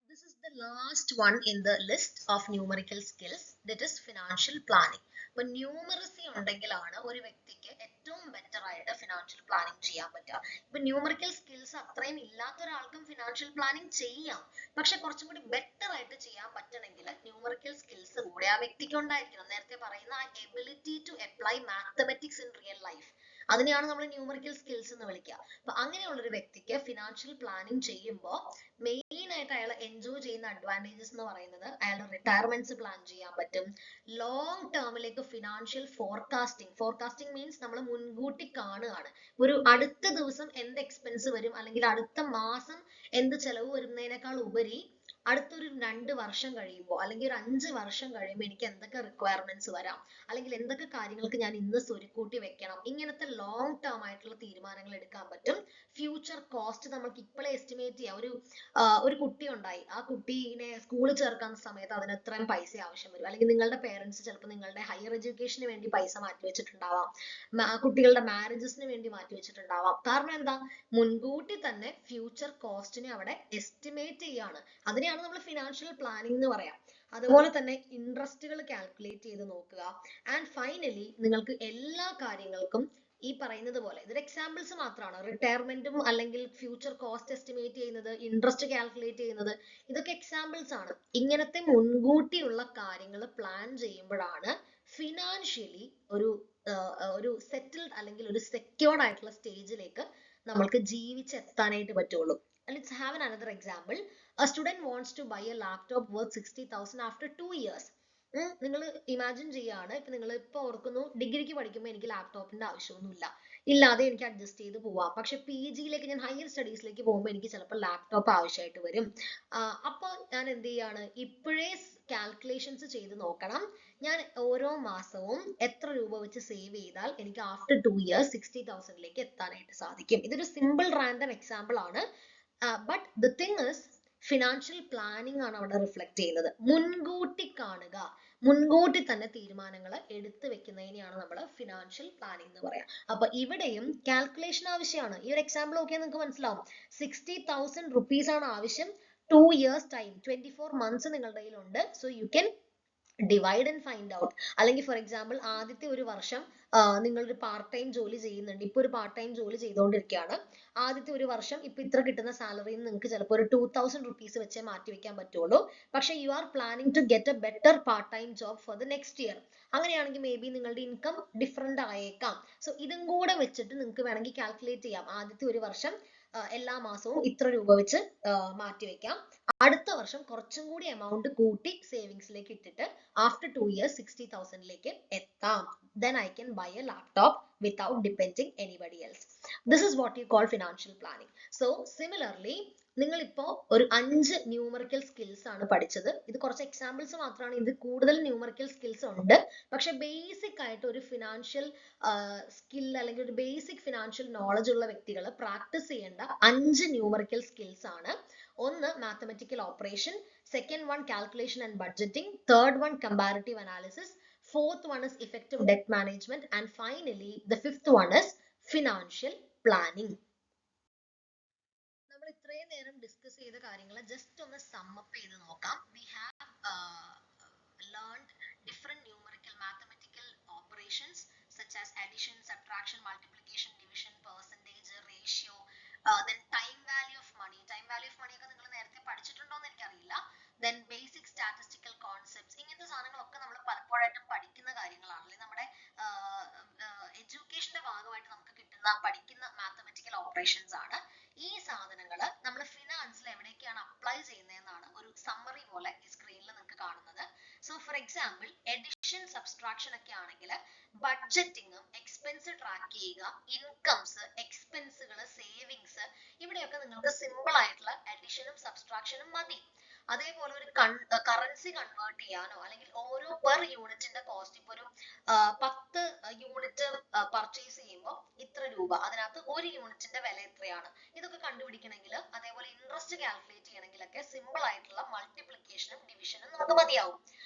This is the last one in the list of numerical skills, that is financial planning. ഇപ്പൊ ന്യൂമറസി ഉണ്ടെങ്കിലാണ് ഒരു വ്യക്തിക്ക് ഏറ്റവും ബെറ്റർ ആയിട്ട് ഫിനാൻഷ്യൽ പ്ലാനിങ് ചെയ്യാൻ പറ്റുക. ഇപ്പൊ numerical skills അത്രയും ഇല്ലാത്ത ഒരാൾക്കും ഫിനാൻഷ്യൽ പ്ലാനിങ് ചെയ്യാം, പക്ഷെ കുറച്ചും കൂടി ബെറ്റർ ആയിട്ട് ചെയ്യാൻ പറ്റണമെങ്കിൽ ന്യൂമറിക്കൽ സ്കിൽസ് കൂടെ ആ വ്യക്തിക്ക് ഉണ്ടായിരിക്കണം. നേരത്തെ പറയുന്ന ആ ability to apply mathematics in real life, അതിനെയാണ് നമ്മൾ ന്യൂമറിക്കൽ സ്കിൽസ് എന്ന് വിളിക്കുക. അപ്പൊ അങ്ങനെയുള്ള ഒരു വ്യക്തിക്ക് ഫിനാൻഷ്യൽ പ്ലാനിങ് ചെയ്യുമ്പോൾ മെയിൻ ആയിട്ട് അയാൾ എൻജോയ് ചെയ്യുന്ന അഡ്വാൻറ്റേജസ് എന്ന് പറയുന്നത് അയാളുടെ റിട്ടയർമെന്റ്സ് പ്ലാൻ ചെയ്യാൻ പറ്റും. ലോങ് ടേമിലേക്ക് ഫിനാൻഷ്യൽ ഫോർകാസ്റ്റിംഗ് മീൻസ് നമ്മൾ മുൻകൂട്ടി കാണുകയാണ്. ഒരു അടുത്ത ദിവസം എന്ത് എക്സ്പെൻസ് വരും, അല്ലെങ്കിൽ അടുത്ത മാസം എന്ത് ചെലവ് വരുന്നതിനേക്കാൾ ഉപരി അടുത്തൊരു 2 വർഷം കഴിയുമ്പോൾ അല്ലെങ്കിൽ ഒരു 5 വർഷം കഴിയുമ്പോൾ എനിക്ക് എന്തൊക്കെ റിക്വയർമെന്റ്സ് വരാം, അല്ലെങ്കിൽ എന്തൊക്കെ കാര്യങ്ങൾക്ക് ഞാൻ ഇന്ന് സ്വരുക്കൂട്ടി വെക്കണം, ഇങ്ങനത്തെ ലോങ് ടേം ആയിട്ടുള്ള തീരുമാനങ്ങൾ എടുക്കാൻ പറ്റും. ഫ്യൂച്ചർ കോസ്റ്റ് നമുക്ക് ഇപ്പോഴേ എസ്റ്റിമേറ്റ് ചെയ്യാം. ഒരു കുട്ടി ഉണ്ടായി, ആ കുട്ടീനെ സ്കൂളിൽ ചേർക്കുന്ന സമയത്ത് അതിന് എത്രയും പൈസ ആവശ്യം വരും, അല്ലെങ്കിൽ നിങ്ങളുടെ പേരൻസ് ചിലപ്പോൾ നിങ്ങളുടെ ഹയർ എഡ്യൂക്കേഷന് വേണ്ടി പൈസ മാറ്റി വെച്ചിട്ടുണ്ടാവാം, കുട്ടികളുടെ മാരേജസിന് വേണ്ടി മാറ്റി വെച്ചിട്ടുണ്ടാവാം. കാരണം എന്താ, മുൻകൂട്ടി തന്നെ ഫ്യൂച്ചർ കോസ്റ്റിനെ അവിടെ എസ്റ്റിമേറ്റ് ചെയ്യാണ്. അതിനെയാണ് നമ്മൾ ഫിനാൻഷ്യൽ പ്ലാനിംഗ് എന്ന് പറയാം. അതുപോലെ തന്നെ ഇൻട്രസ്റ്റുകൾ കാൽക്കുലേറ്റ് ചെയ്ത് നോക്കുക. ആൻഡ് ഫൈനലി നിങ്ങൾക്ക് എല്ലാ കാര്യങ്ങൾക്കും ഈ പറയുന്നത് പോലെ, ഇതൊരു എക്സാമ്പിൾസ് മാത്രമാണ്, റിട്ടയർമെന്റും അല്ലെങ്കിൽ ഫ്യൂച്ചർ കോസ്റ്റ് എസ്റ്റിമേറ്റ് ചെയ്യുന്നത്, ഇൻട്രസ്റ്റ് കാൽക്കുലേറ്റ് ചെയ്യുന്നത്, ഇതൊക്കെ എക്സാമ്പിൾസ് ആണ്. ഇങ്ങനത്തെ മുൻകൂട്ടിയുള്ള കാര്യങ്ങൾ പ്ലാൻ ചെയ്യുമ്പോഴാണ് ഫിനാൻഷ്യലി ഒരു സെറ്റിൽഡ് അല്ലെങ്കിൽ ഒരു സെക്യൂർഡ് ആയിട്ടുള്ള സ്റ്റേജിലേക്ക് നമ്മൾക്ക് ജീവിച്ചെത്താനായിട്ട് പറ്റുള്ളൂ. Let's have another example. A student wants to buy a laptop worth 60,000 after 2 years. നിങ്ങൾ ഇമാജിൻ ചെയ്യാണ്, ഇപ്പൊ നിങ്ങൾ ഇപ്പൊ ഓർക്കുന്നു ഡിഗ്രിക്ക് പഠിക്കുമ്പോൾ എനിക്ക് ലാപ്ടോപ്പിന്റെ ആവശ്യമൊന്നുമില്ല, ഇല്ലാതെ എനിക്ക് അഡ്ജസ്റ്റ് ചെയ്ത് പോവാം. പക്ഷെ പി ജിയിലേക്ക്, ഞാൻ ഹയർ സ്റ്റഡീസിലേക്ക് പോകുമ്പോൾ എനിക്ക് ചിലപ്പോൾ ലാപ്ടോപ്പ് ആവശ്യമായിട്ട് വരും. അപ്പൊ ഞാൻ എന്ത് ചെയ്യാണ്, ഇപ്പോഴേ കാൽക്കുലേഷൻസ് ചെയ്ത് നോക്കണം, ഞാൻ ഓരോ മാസവും എത്ര രൂപ വെച്ച് സേവ് ചെയ്താൽ എനിക്ക് ആഫ്റ്റർ 2 ഇയേഴ്സ് 60,000ലേക്ക് എത്താനായിട്ട് സാധിക്കും. ഇതൊരു സിമ്പിൾ റാൻഡം എക്സാമ്പിൾ ആണ്. But the thing is, financial planning ആണ് അവിടെ റിഫ്ലക്ട് ചെയ്യുന്നത്. മുൻകൂട്ടി കാണുക, മുൻകൂട്ടി തന്നെ തീരുമാനങ്ങൾ എടുത്തു വെക്കുന്നതിനെയാണ് നമ്മൾ ഫിനാൻഷ്യൽ പ്ലാനിംഗ് എന്ന് പറയാം. അപ്പൊ ഇവിടെയും കാൽക്കുലേഷൻ ആവശ്യമാണ്. ഈ ഒരു എക്സാമ്പിൾ നോക്കിയാൽ നിങ്ങൾക്ക് മനസ്സിലാവും. 60,000 റുപ്പീസ് ആണ് ആവശ്യം, 2 ഇയേഴ്സ് ടൈം, 24 മന്ത്സ് നിങ്ങളുടെ കയ്യിലുണ്ട്. So you can divide and find out. അല്ലെങ്കിൽ ഫോർ എക്സാമ്പിൾ ആദ്യത്തെ ഒരു വർഷം നിങ്ങളൊരു പാർട്ട് ടൈം ജോലി ചെയ്യുന്നുണ്ട്, ഇപ്പൊ ഒരു പാർട്ട് ടൈം ജോലി ചെയ്തുകൊണ്ടിരിക്കുകയാണ്. ആദ്യത്തെ ഒരു വർഷം ഇപ്പൊ ഇത്ര കിട്ടുന്ന സാലറിയിൽ നിന്ന് നിങ്ങൾക്ക് ചിലപ്പോൾ ഒരു 2,000 റുപ്പീസ് വെച്ചേ മാറ്റി വെക്കാൻ പറ്റുള്ളൂ. പക്ഷെ you are planning to get a better part time job for the next year. അങ്ങനെയാണെങ്കിൽ മേ ബി നിങ്ങളുടെ ഇൻകം ഡിഫറെന്റ് ആയേക്കാം. സോ ഇതും കൂടെ വെച്ചിട്ട് നിങ്ങൾക്ക് വേണമെങ്കിൽ കാൽക്കുലേറ്റ് ചെയ്യാം. ആദ്യത്തെ ഒരു വർഷം എല്ലാ മാസവും ഇത്ര രൂപ വെച്ച് മാറ്റി വെക്കാം, അടുത്ത വർഷം കുറച്ചും കൂടി എമൗണ്ട് കൂട്ടി സേവിങ്സിലേക്ക് ഇട്ടിട്ട് ആഫ്റ്റർ 2 ഇയേഴ്സ് 60,000ലേക്ക് എത്താം. Then I can buy a laptop without depending anybody else. This is what you call financial planning. So similarly, നിങ്ങൾ ഇപ്പോ ഒരു 5 ന്യൂമറിക്കൽ സ്കിൽസ് ആണ് പഠിച്ചത്. ഇത് കുറച്ച് എക്സാമ്പിൾസ് മാത്രമാണ്, ഇത് കൂടുതൽ ന്യൂമറിക്കൽ സ്കിൽസ് ഉണ്ട്. പക്ഷെ ബേസിക് ആയിട്ട് ഒരു ഫിനാൻഷ്യൽ സ്കിൽ അല്ലെങ്കിൽ ഒരു ബേസിക് ഫിനാൻഷ്യൽ നോളജ് ഉള്ള വ്യക്തികൾ പ്രാക്ടീസ് ചെയ്യേണ്ട 5 ന്യൂമറിക്കൽ സ്കിൽസ് ആണ്. ഒന്ന് mathematical operation, second one calculation and budgeting, third one comparative analysis, fourth one is effective debt management, and finally the fifth one is financial planning. നമ്മൾ ഇത്രയും നേരം discuss ചെയ്ത കാര്യങ്ങൾ ജസ്റ്റ് ഒന്ന് സമ്മപ്പ് ചെയ്ത് നോക്കാം. We have learned different numerical mathematical operations such as addition, subtraction, multiplication, division, percentage, ratio, then time value of money. Time value of money ഒക്കെ നിങ്ങൾ നേരത്തെ പഠിച്ചിട്ടുണ്ടോ എന്ന് എനിക്കറിയില്ല. Then basic statistical concepts. ഇങ്ങനത്തെ സാധനങ്ങളൊക്കെ നമ്മൾ പലപ്പോഴായിട്ടും പഠിക്കുന്ന കാര്യങ്ങളാണല്ലേ, നമ്മുടെ എഡ്യൂക്കേഷന്റെ ഭാഗമായിട്ട് നമുക്ക് കിട്ടുന്ന പഠിക്കുന്ന മാത്തമെറ്റിക്കൽ ഓപ്പറേഷൻസ് ആണ്. ഈ സാധനങ്ങൾ നമ്മൾ ഫിനാൻസിൽ എവിടേക്കാണ് അപ്ലൈ ചെയ്യുന്നതെന്നാണ് ഒരു സമ്മറി പോലെ ഈ സ്ക്രീനിൽ നിങ്ങൾക്ക് കാണുന്നത്. So for example edition subtraction ഒക്കെ ആണെങ്കിൽ ബഡ്ജറ്റിങ്ങും എക്സ്പെൻസ് ട്രാക്ക് ചെയ്യുക, ഇൻകംസ്, എക്സ്പെൻസുകൾ, സേവിങ്സ്, ഇവിടെയൊക്കെ നിങ്ങൾക്ക് സിമ്പിൾ ആയിട്ടുള്ള അഡിഷനും സബ്സ്ട്രാക്ഷനും മതി. അതേപോലെ ഒരു കറൻസി കൺവേർട്ട് ചെയ്യാനോ അല്ലെങ്കിൽ ഓരോ പെർ യൂണിറ്റിന്റെ കോസ്റ്റ്, ഇപ്പൊ ഒരു 10 യൂണിറ്റ് പർച്ചേസ് ചെയ്യുമ്പോൾ ഇത്ര രൂപ, അതിനകത്ത് ഒരു യൂണിറ്റിന്റെ വില എത്രയാണ്, ഇതൊക്കെ കണ്ടുപിടിക്കണമെങ്കിൽ, അതേപോലെ ഇൻട്രസ്റ്റ് കാൽക്കുലേറ്റ് ചെയ്യണമെങ്കിലൊക്കെ സിമ്പിൾ ആയിട്ടുള്ള മൾട്ടിപ്ലിക്കേഷനും ഡിവിഷനും നമുക്ക് മതിയാവും.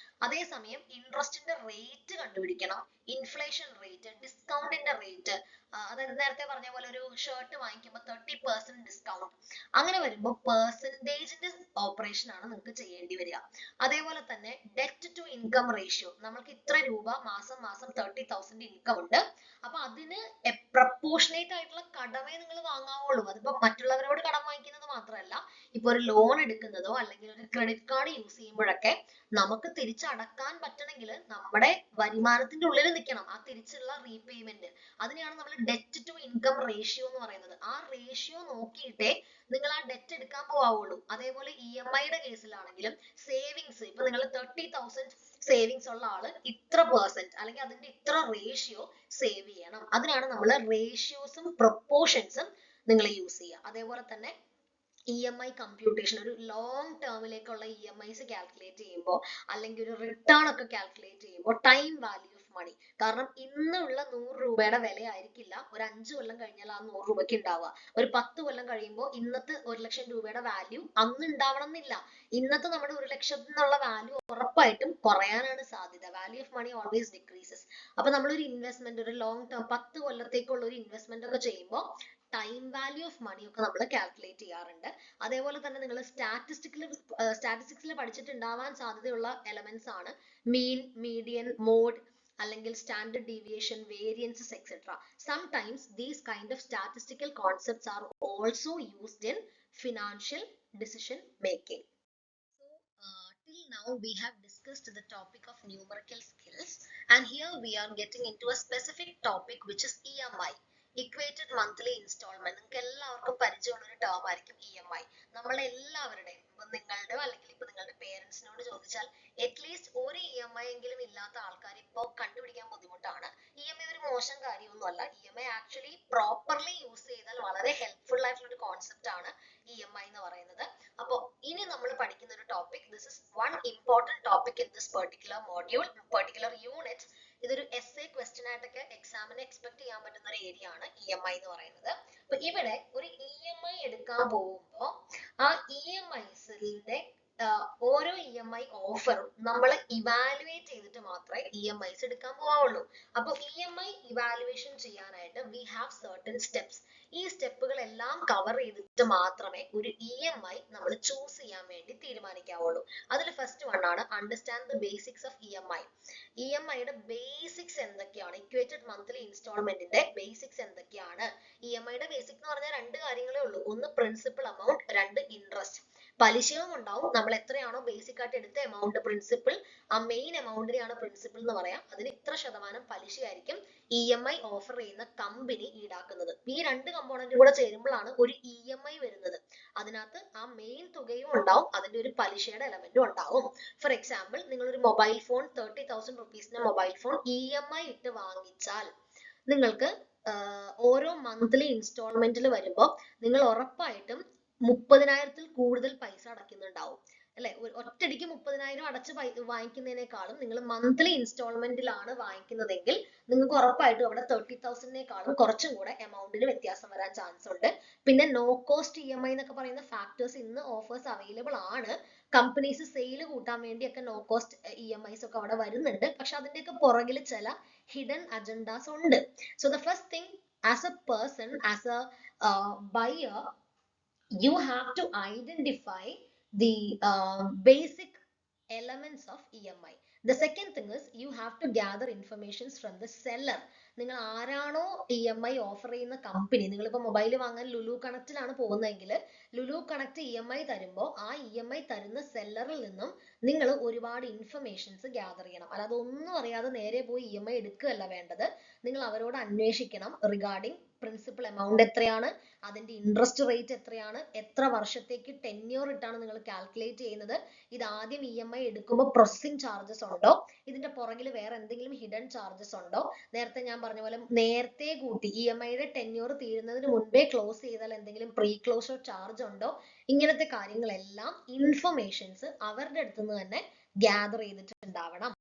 അതേസമയം ഇൻട്രസ്റ്റിന്റെ റേറ്റ് കണ്ടുപിടിക്കണം, ഇൻഫ്ലേഷൻ റേറ്റ്, ഡിസ്കൗണ്ടിന്റെ റേറ്റ്, അതായത് നേരത്തെ പറഞ്ഞ പോലെ ഒരു ഷർട്ട് വാങ്ങിക്കുമ്പോൾ 30% ഡിസ്കൗണ്ട്, അങ്ങനെ വരുമ്പോൾ പെർസെന്റേജിന്റെ ഓപ്പറേഷൻ ആണ് നിങ്ങൾക്ക് ചെയ്യേണ്ടി വരിക. അതേപോലെ തന്നെ ഡെറ്റ് ടു ഇൻകം റേഷ്യോ, നമ്മൾക്ക് ഇത്ര രൂപ മാസം 30,000 ഇൻകം ഉണ്ട്, അപ്പൊ അതിന് പ്രപ്പോർഷനേറ്റ് ആയിട്ടുള്ള കടമേ നിങ്ങൾ വാങ്ങാവുള്ളൂ. അതിപ്പോ മറ്റുള്ളവരോട് കടം വാങ്ങിക്കുന്നത് മാത്രമല്ല, ഇപ്പൊ ഒരു ലോൺ എടുക്കുന്നതോ അല്ലെങ്കിൽ ഒരു ക്രെഡിറ്റ് കാർഡ് യൂസ് ചെയ്യുമ്പോഴൊക്കെ നമുക്ക് തിരിച്ചടക്കാൻ പറ്റണമെങ്കിൽ നമ്മുടെ വരുമാനത്തിന്റെ ഉള്ളിൽ നിൽക്കണം ആ തിരിച്ചുള്ള റീപേയ്മെന്റ്. അതിനെയാണ് നമ്മൾ ഡെറ്റ് ടു ഇൻകം റേഷ്യോ എന്ന് പറയുന്നത്. ആ റേഷ്യോ നോക്കിയിട്ടേ നിങ്ങൾ ആ ഡെറ്റ് എടുക്കാൻ പോവാവുള്ളൂ. അതേപോലെ EMI-യുടെ കേസിലാണെങ്കിലും സേവിങ്സ്, ഇപ്പൊ നിങ്ങൾ 30,000 സേവിങ്സ് ഉള്ള ആള് ഇത്ര പെർസെന്റ് അല്ലെങ്കിൽ അതിന്റെ ഇത്ര റേഷ്യോ സേവ് ചെയ്യണം. അതിനാണ് നമ്മൾ റേഷ്യോസും പ്രൊപ്പോർഷൻസും നിങ്ങൾ യൂസ് ചെയ്യുക. അതേപോലെ തന്നെ EMI കമ്പ്യൂട്ടേഷൻ, ഒരു ലോങ് ടേമിലേക്കുള്ള EMIs കാൽക്കുലേറ്റ് ചെയ്യുമ്പോൾ അല്ലെങ്കിൽ ഒരു റിട്ടേൺ ഒക്കെ കാൽക്കുലേറ്റ് ചെയ്യുമ്പോൾ ടൈം വാല്യൂ ഓഫ് മണി, കാരണം ഇന്നുള്ള 100 രൂപയുടെ വില ആയിരിക്കില്ല ഒരു 5 കൊല്ലം കഴിഞ്ഞാൽ ആ 100 രൂപയ്ക്ക് ഉണ്ടാവുക. ഒരു 10 കൊല്ലം കഴിയുമ്പോൾ ഇന്നത്തെ 1,00,000 രൂപയുടെ വാല്യൂ അന്ന് ഉണ്ടാവണം എന്നില്ല. ഇന്നത്തെ നമ്മുടെ 1,00,000 എന്നുള്ള വാല്യൂ ഉറപ്പായിട്ടും കുറയാനാണ് സാധ്യത. Value of money always decreases. അപ്പൊ നമ്മളൊരു ഇൻവെസ്റ്റ്മെന്റ്, ഒരു ലോങ് ടേം 10 കൊല്ലത്തേക്കുള്ള ഒരു ഇൻവെസ്റ്റ്മെന്റ് ഒക്കെ ചെയ്യുമ്പോൾ ടൈം വാല്യൂ ഓഫ് മണി ഒക്കെ നമ്മൾ കാൽക്കുലേറ്റ് ചെയ്യാറുണ്ട്. അതേപോലെ തന്നെ നിങ്ങൾ സ്റ്റാറ്റിസ്റ്റിക്സിൽ പഠിച്ചിട്ടുണ്ടാവാൻ സാധ്യതയുള്ള എലമെന്റ്സ് ആണ് മീൻ, മീഡിയൻ, മോഡ്, അല്ലെങ്കിൽ standard deviation, variances etcetera. Sometimes these kind of statistical concepts are also used in financial decision making. So till now we have discussed the topic of numerical skills, and here we are getting into a specific topic which is EMI, equated monthly installment. നിങ്ങൾക്ക് എല്ലാവർക്കും പരിചയമുള്ള ഒരു term ആയിരിക്കും EMI. നമ്മളെല്ലാവരുടെയും, ഇപ്പൊ നിങ്ങളുടെയോ അല്ലെങ്കിൽ ഇപ്പൊ നിങ്ങളുടെ പേരൻസിനോട് ചോദിച്ചാൽ അറ്റ്ലീസ്റ്റ് ഒരു EMI എങ്കിലും ഇല്ലാത്ത ആൾക്കാർ ഇപ്പൊ കണ്ടുപിടിക്കാൻ ബുദ്ധിമുട്ടാണ്. EMI ഒരു മോശം കാര്യമൊന്നുമല്ല. EMI ആക്ച്വലി പ്രോപ്പർലി യൂസ് ചെയ്താൽ വളരെ ഹെൽപ്ഫുൾ ആയിട്ടുള്ള ഒരു കോൺസെപ്റ്റ് ആണ് EMI എന്ന് പറയുന്നത്. അപ്പൊ ഇനി നമ്മൾ പഠിക്കുന്ന ഒരു topic, this is one important topic in this particular module, particular unit. ഇതൊരു essay question ആയിട്ടൊക്കെ എക്സാമിന് എക്സ്പെക്ട് ചെയ്യാൻ പറ്റുന്ന ഒരു ഏരിയ ആണ് EMI എന്ന് പറയുന്നത്. അപ്പൊ ഇവിടെ ഒരു EMI എടുക്കാൻ പോകുമ്പോൾ ആ EMIs-ന്റെ ഓരോ EMI ഓഫറും നമ്മൾ ഇവാലുവേറ്റ് ചെയ്തിട്ട് മാത്രമേ EMIs എടുക്കാൻ പോവുള്ളൂ. അപ്പൊ EMI ഇവാലുവേഷൻ ചെയ്യാനായിട്ട് we have certain steps. ഈ സ്റ്റെപ്പുകളെല്ലാം കവർ ചെയ്തിട്ട് മാത്രമേ ഒരു EMI നമ്മൾ ചൂസ് ചെയ്യാൻ വേണ്ടി തീരുമാനിക്കാവുള്ളൂ. അതിൽ ഫസ്റ്റ് വൺ ആണ് understand the basics of EMI. EMI-യുടെ ബേസിക്സ് എന്തൊക്കെയാണ്, ഇക്വേറ്റഡ് മന്ത്ലി ഇൻസ്റ്റാൾമെന്റിന്റെ ബേസിക്സ് എന്തൊക്കെയാണ്? EMI-യുടെ ബേസിക് എന്ന് പറഞ്ഞാൽ രണ്ട് കാര്യങ്ങളേ ഉള്ളൂ. ഒന്ന് പ്രിൻസിപ്പൽ അമൗണ്ട്, രണ്ട് ഇൻട്രസ്റ്റ്. പലിശയും ഉണ്ടാവും. നമ്മൾ എത്രയാണോ ബേസിക് ആയിട്ട് എടുത്ത എമൗണ്ട് പ്രിൻസിപ്പൽ, ആ മെയിൻ എമൗണ്ടിനെയാണ് പ്രിൻസിപ്പൽ എന്ന് പറയാം. അതിന് ഇത്ര ശതമാനം പലിശയായിരിക്കും EMI ഓഫർ ചെയ്യുന്ന കമ്പനി ഈടാക്കുന്നത്. ഈ രണ്ട് കമ്പോണന്റും കൂടെ ചേരുമ്പോഴാണ് ഒരു EMI വരുന്നത്. അതിനകത്ത് ആ മെയിൻ തുകയും ഉണ്ടാവും, അതിന്റെ ഒരു പലിശയുടെ എലമെന്റും ഉണ്ടാവും. ഫോർ എക്സാമ്പിൾ, നിങ്ങൾ ഒരു മൊബൈൽ ഫോൺ 30,000 റുപ്പീസിന്റെ മൊബൈൽ ഫോൺ EMI ഇട്ട് വാങ്ങിച്ചാൽ നിങ്ങൾക്ക് ഓരോ മന്ത്ലി ഇൻസ്റ്റാൾമെന്റിൽ വരുമ്പോൾ നിങ്ങൾ ഉറപ്പായിട്ടും 30,000-ൽ കൂടുതൽ പൈസ അടയ്ക്കുന്നുണ്ടാവും അല്ലെ. ഒറ്റയടിക്ക് 30,000 അടച്ച് വാങ്ങിക്കുന്നതിനേക്കാളും നിങ്ങൾ മന്ത്ലി ഇൻസ്റ്റാൾമെന്റിലാണ് വാങ്ങിക്കുന്നതെങ്കിൽ നിങ്ങൾക്ക് ഉറപ്പായിട്ടും അവിടെ 30,000-നേക്കാളും കുറച്ചും കൂടെ എമൗണ്ടിന് വ്യത്യാസം വരാൻ ചാൻസ് ഉണ്ട്. പിന്നെ നോ കോസ്റ്റ് EMI എന്നൊക്കെ പറയുന്ന ഫാക്ടേഴ്സ് ഇന്ന് ഓഫേഴ്സ് അവൈലബിൾ ആണ്. കമ്പനീസ് സെയിൽ കൂട്ടാൻ വേണ്ടിയൊക്കെ നോ കോസ്റ്റ് EMIs ഒക്കെ അവിടെ വരുന്നുണ്ട്. പക്ഷെ അതിന്റെയൊക്കെ പുറകിൽ ചില ഹിഡൻ അജണ്ടാസ് ഉണ്ട്. So the first thing, as A person, as A buyer, you have to identify the basic elements of EMI. The second thing is you have to gather information from the seller. നിങ്ങൾ ആരാണോ EMI offer ചെയ്യുന്ന company, നിങ്ങളിപ്പോൾ mobile വാങ്ങാൻ ലുലു കണക്റ്റിലാണ് പോകുന്നതെങ്കിൽ Lulu connect EMI തരുമ്പോൾ ആ EMI തരുന്ന സെല്ലറിൽ നിന്നും നിങ്ങൾ ഒരുപാട് ഇൻഫർമേഷൻസ് ഗ്യാദർ ചെയ്യണം. അല്ലാതെ ഒന്നും അറിയാതെ നേരെ പോയി EMI എടുക്കുകയല്ല വേണ്ടത്. നിങ്ങൾ അവരോട് അന്വേഷിക്കണം റിഗാർഡിംഗ് പ്രിൻസിപ്പൽ എമൗണ്ട് എത്രയാണ്, അതിന്റെ ഇൻട്രസ്റ്റ് റേറ്റ് എത്രയാണ്, എത്ര വർഷത്തേക്ക് ടെന്യൂർ ഇട്ടാണ് നിങ്ങൾ കാൽക്കുലേറ്റ് ചെയ്യുന്നത്, ഇത് ആദ്യം EMI എടുക്കുമ്പോൾ പ്രോസസ്സിംഗ് ചാർജസ് ഉണ്ടോ, ഇതിന്റെ പുറകിൽ വേറെ എന്തെങ്കിലും ഹിഡൻ ചാർജസ് ഉണ്ടോ, നേരത്തെ ഞാൻ പറഞ്ഞ പോലെ നേരത്തെ കൂട്ടി EMIയുടെ ടെന്യൂർ തീരുന്നതിന് മുൻപേ ക്ലോസ് ചെയ്താൽ എന്തെങ്കിലും പ്രീ ക്ലോഷർ ചാർജ് ഉണ്ടോ, ഇങ്ങനത്തെ കാര്യങ്ങളെല്ലാം ഇൻഫർമേഷൻസ് അവരുടെ അടുത്ത് നിന്ന് തന്നെ gather ചെയ്തിട്ടുണ്ടാവണം.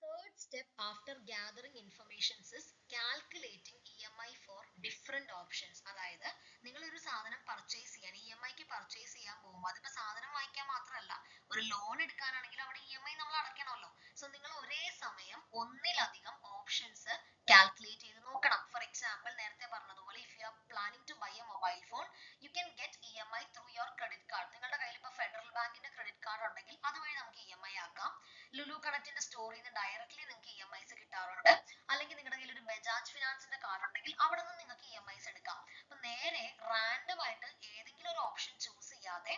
Third step after gathering information is calculating EMI for different options. അതായത് നിങ്ങൾ ഒരു സാധനം പർച്ചേസ് ചെയ്യാൻ EMIക്ക് പർച്ചേസ് ചെയ്യാൻ പോകുമ്പോൾ അതിപ്പോ സാധനം വാങ്ങിക്കാൻ മാത്രമല്ല, ഒരു ലോൺ എടുക്കാനാണെങ്കിൽ അവിടെ EMI നമ്മൾ അടയ്ക്കണമല്ലോ. സോ നിങ്ങൾ ഒരേ സമയം ഒന്നിലധികം ഓപ്ഷൻസ് കാൽക്കുലേറ്റ് ചെയ്ത് നോക്കണം. ഫോർ എക്സാമ്പിൾ നേരത്തെ പറഞ്ഞതുപോലെ if you are planning to buy a mobile phone you can get EMI through your credit card. നിങ്ങളുടെ കയ്യിൽ ഇപ്പോൾ ഫെഡറൽ ബാങ്കിന്റെ ക്രെഡിറ്റ് കാർഡ് ഉണ്ടെങ്കിൽ അതുവഴി നമുക്ക് EMI ആക്കാം. ലുലു കണക്റ്റിന്റെ സ്റ്റോറിൽ നിന്ന് ഡയറക്ട്ലി നിങ്ങൾക്ക് EMIs കിട്ടാറുണ്ട്. അല്ലെങ്കിൽ നിങ്ങളുടെ കയ്യിൽ ഒരു ബജാജ് ഫിനാൻസിന്റെ കാർഡ് ഉണ്ടെങ്കിൽ അവിടെ നിന്ന് നിങ്ങൾക്ക് EMIs എടുക്കാം. അപ്പൊ നേരെ റാൻഡം ആയിട്ട് ഏതെങ്കിലും ഒരു ഓപ്ഷൻ ചൂസ് ചെയ്യാതെ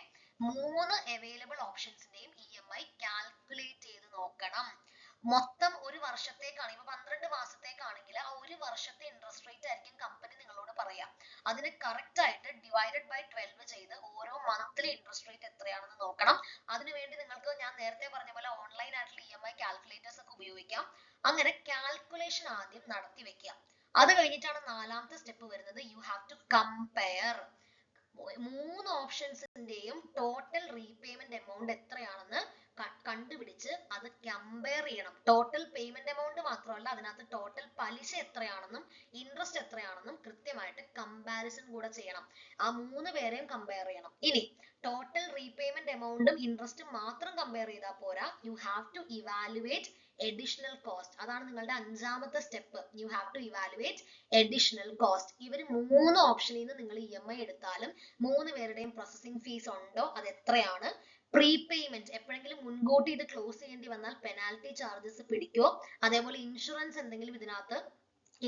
3 അവൈലബിൾ ഓപ്ഷൻസിന്റെയും EMI കാൽക്കുലേറ്റ് ചെയ്ത് നോക്കണം. മൊത്തം ഒരു വർഷത്തേക്കാണ്, ഇപ്പൊ 12 മാസത്തേക്കാണെങ്കിൽ ആ ഒരു വർഷത്തെ ഇൻട്രസ്റ്റ് റേറ്റ് ആയിരിക്കും കമ്പനി നിങ്ങളോട് പറയാം. അതിന് കറക്റ്റ് ആയിട്ട് ഡിവൈഡഡ് ബൈ 12 ചെയ്ത് ഓരോ മന്ത്ലി ഇൻട്രസ്റ്റ് റേറ്റ് എത്രയാണെന്ന് നോക്കണം. അതിനുവേണ്ടി നിങ്ങൾക്ക് ഞാൻ നേരത്തെ പറഞ്ഞ പോലെ ഓൺലൈൻ ആയിട്ടുള്ള EMI കാൽക്കുലേറ്റേഴ്സ് ഒക്കെ ഉപയോഗിക്കാം. അങ്ങനെ കാൽക്കുലേഷൻ ആദ്യം നടത്തി വെക്കുക. അത് കഴിഞ്ഞിട്ടാണ് നാലാമത്തെ സ്റ്റെപ്പ് വരുന്നത്. You have to compare. 3 ഓപ്ഷൻസിന്റെയും ടോട്ടൽ റീപേയ്മെന്റ് എമൗണ്ട് എത്രയാണെന്ന് കണ്ടുപിടിച്ച് അത് കമ്പയർ ചെയ്യണം. ടോട്ടൽ പേയ്മെന്റ് എമൗണ്ട് മാത്രമല്ല, അതിനകത്ത് ടോട്ടൽ പലിശ എത്രയാണെന്നും ഇൻട്രസ്റ്റ് എത്രയാണെന്നും കൃത്യമായിട്ട് കമ്പാരിസൺ കൂടെ ചെയ്യണം. ആ 3 പേരെയും കമ്പയർ ചെയ്യണം. ഇനി ടോട്ടൽ റീപേയ്മെന്റ് എമൗണ്ടും ഇൻട്രസ്റ്റും മാത്രം കമ്പയർ ചെയ്താൽ പോരാ, you have to evaluate additional cost. അതാണ് നിങ്ങളുടെ 5ാമത്തെ step. You have to evaluate additional cost. ഇവർ 3 ഓപ്ഷനിൽ നിന്ന് നിങ്ങൾ EMI എടുത്താലും 3 പേരുടെയും പ്രോസസ്സിംഗ് ഫീസ് ഉണ്ടോ, അത് എത്രയാണ്, പ്രീപേയ്മെന്റ് എപ്പോഴെങ്കിലും മുൻകൂട്ടി ഇത് ക്ലോസ് ചെയ്യേണ്ടി വന്നാൽ പെനാൽറ്റി ചാർജസ് പിടിക്കുമോ, അതേപോലെ ഇൻഷുറൻസ് എന്തെങ്കിലും ഇതിനകത്ത്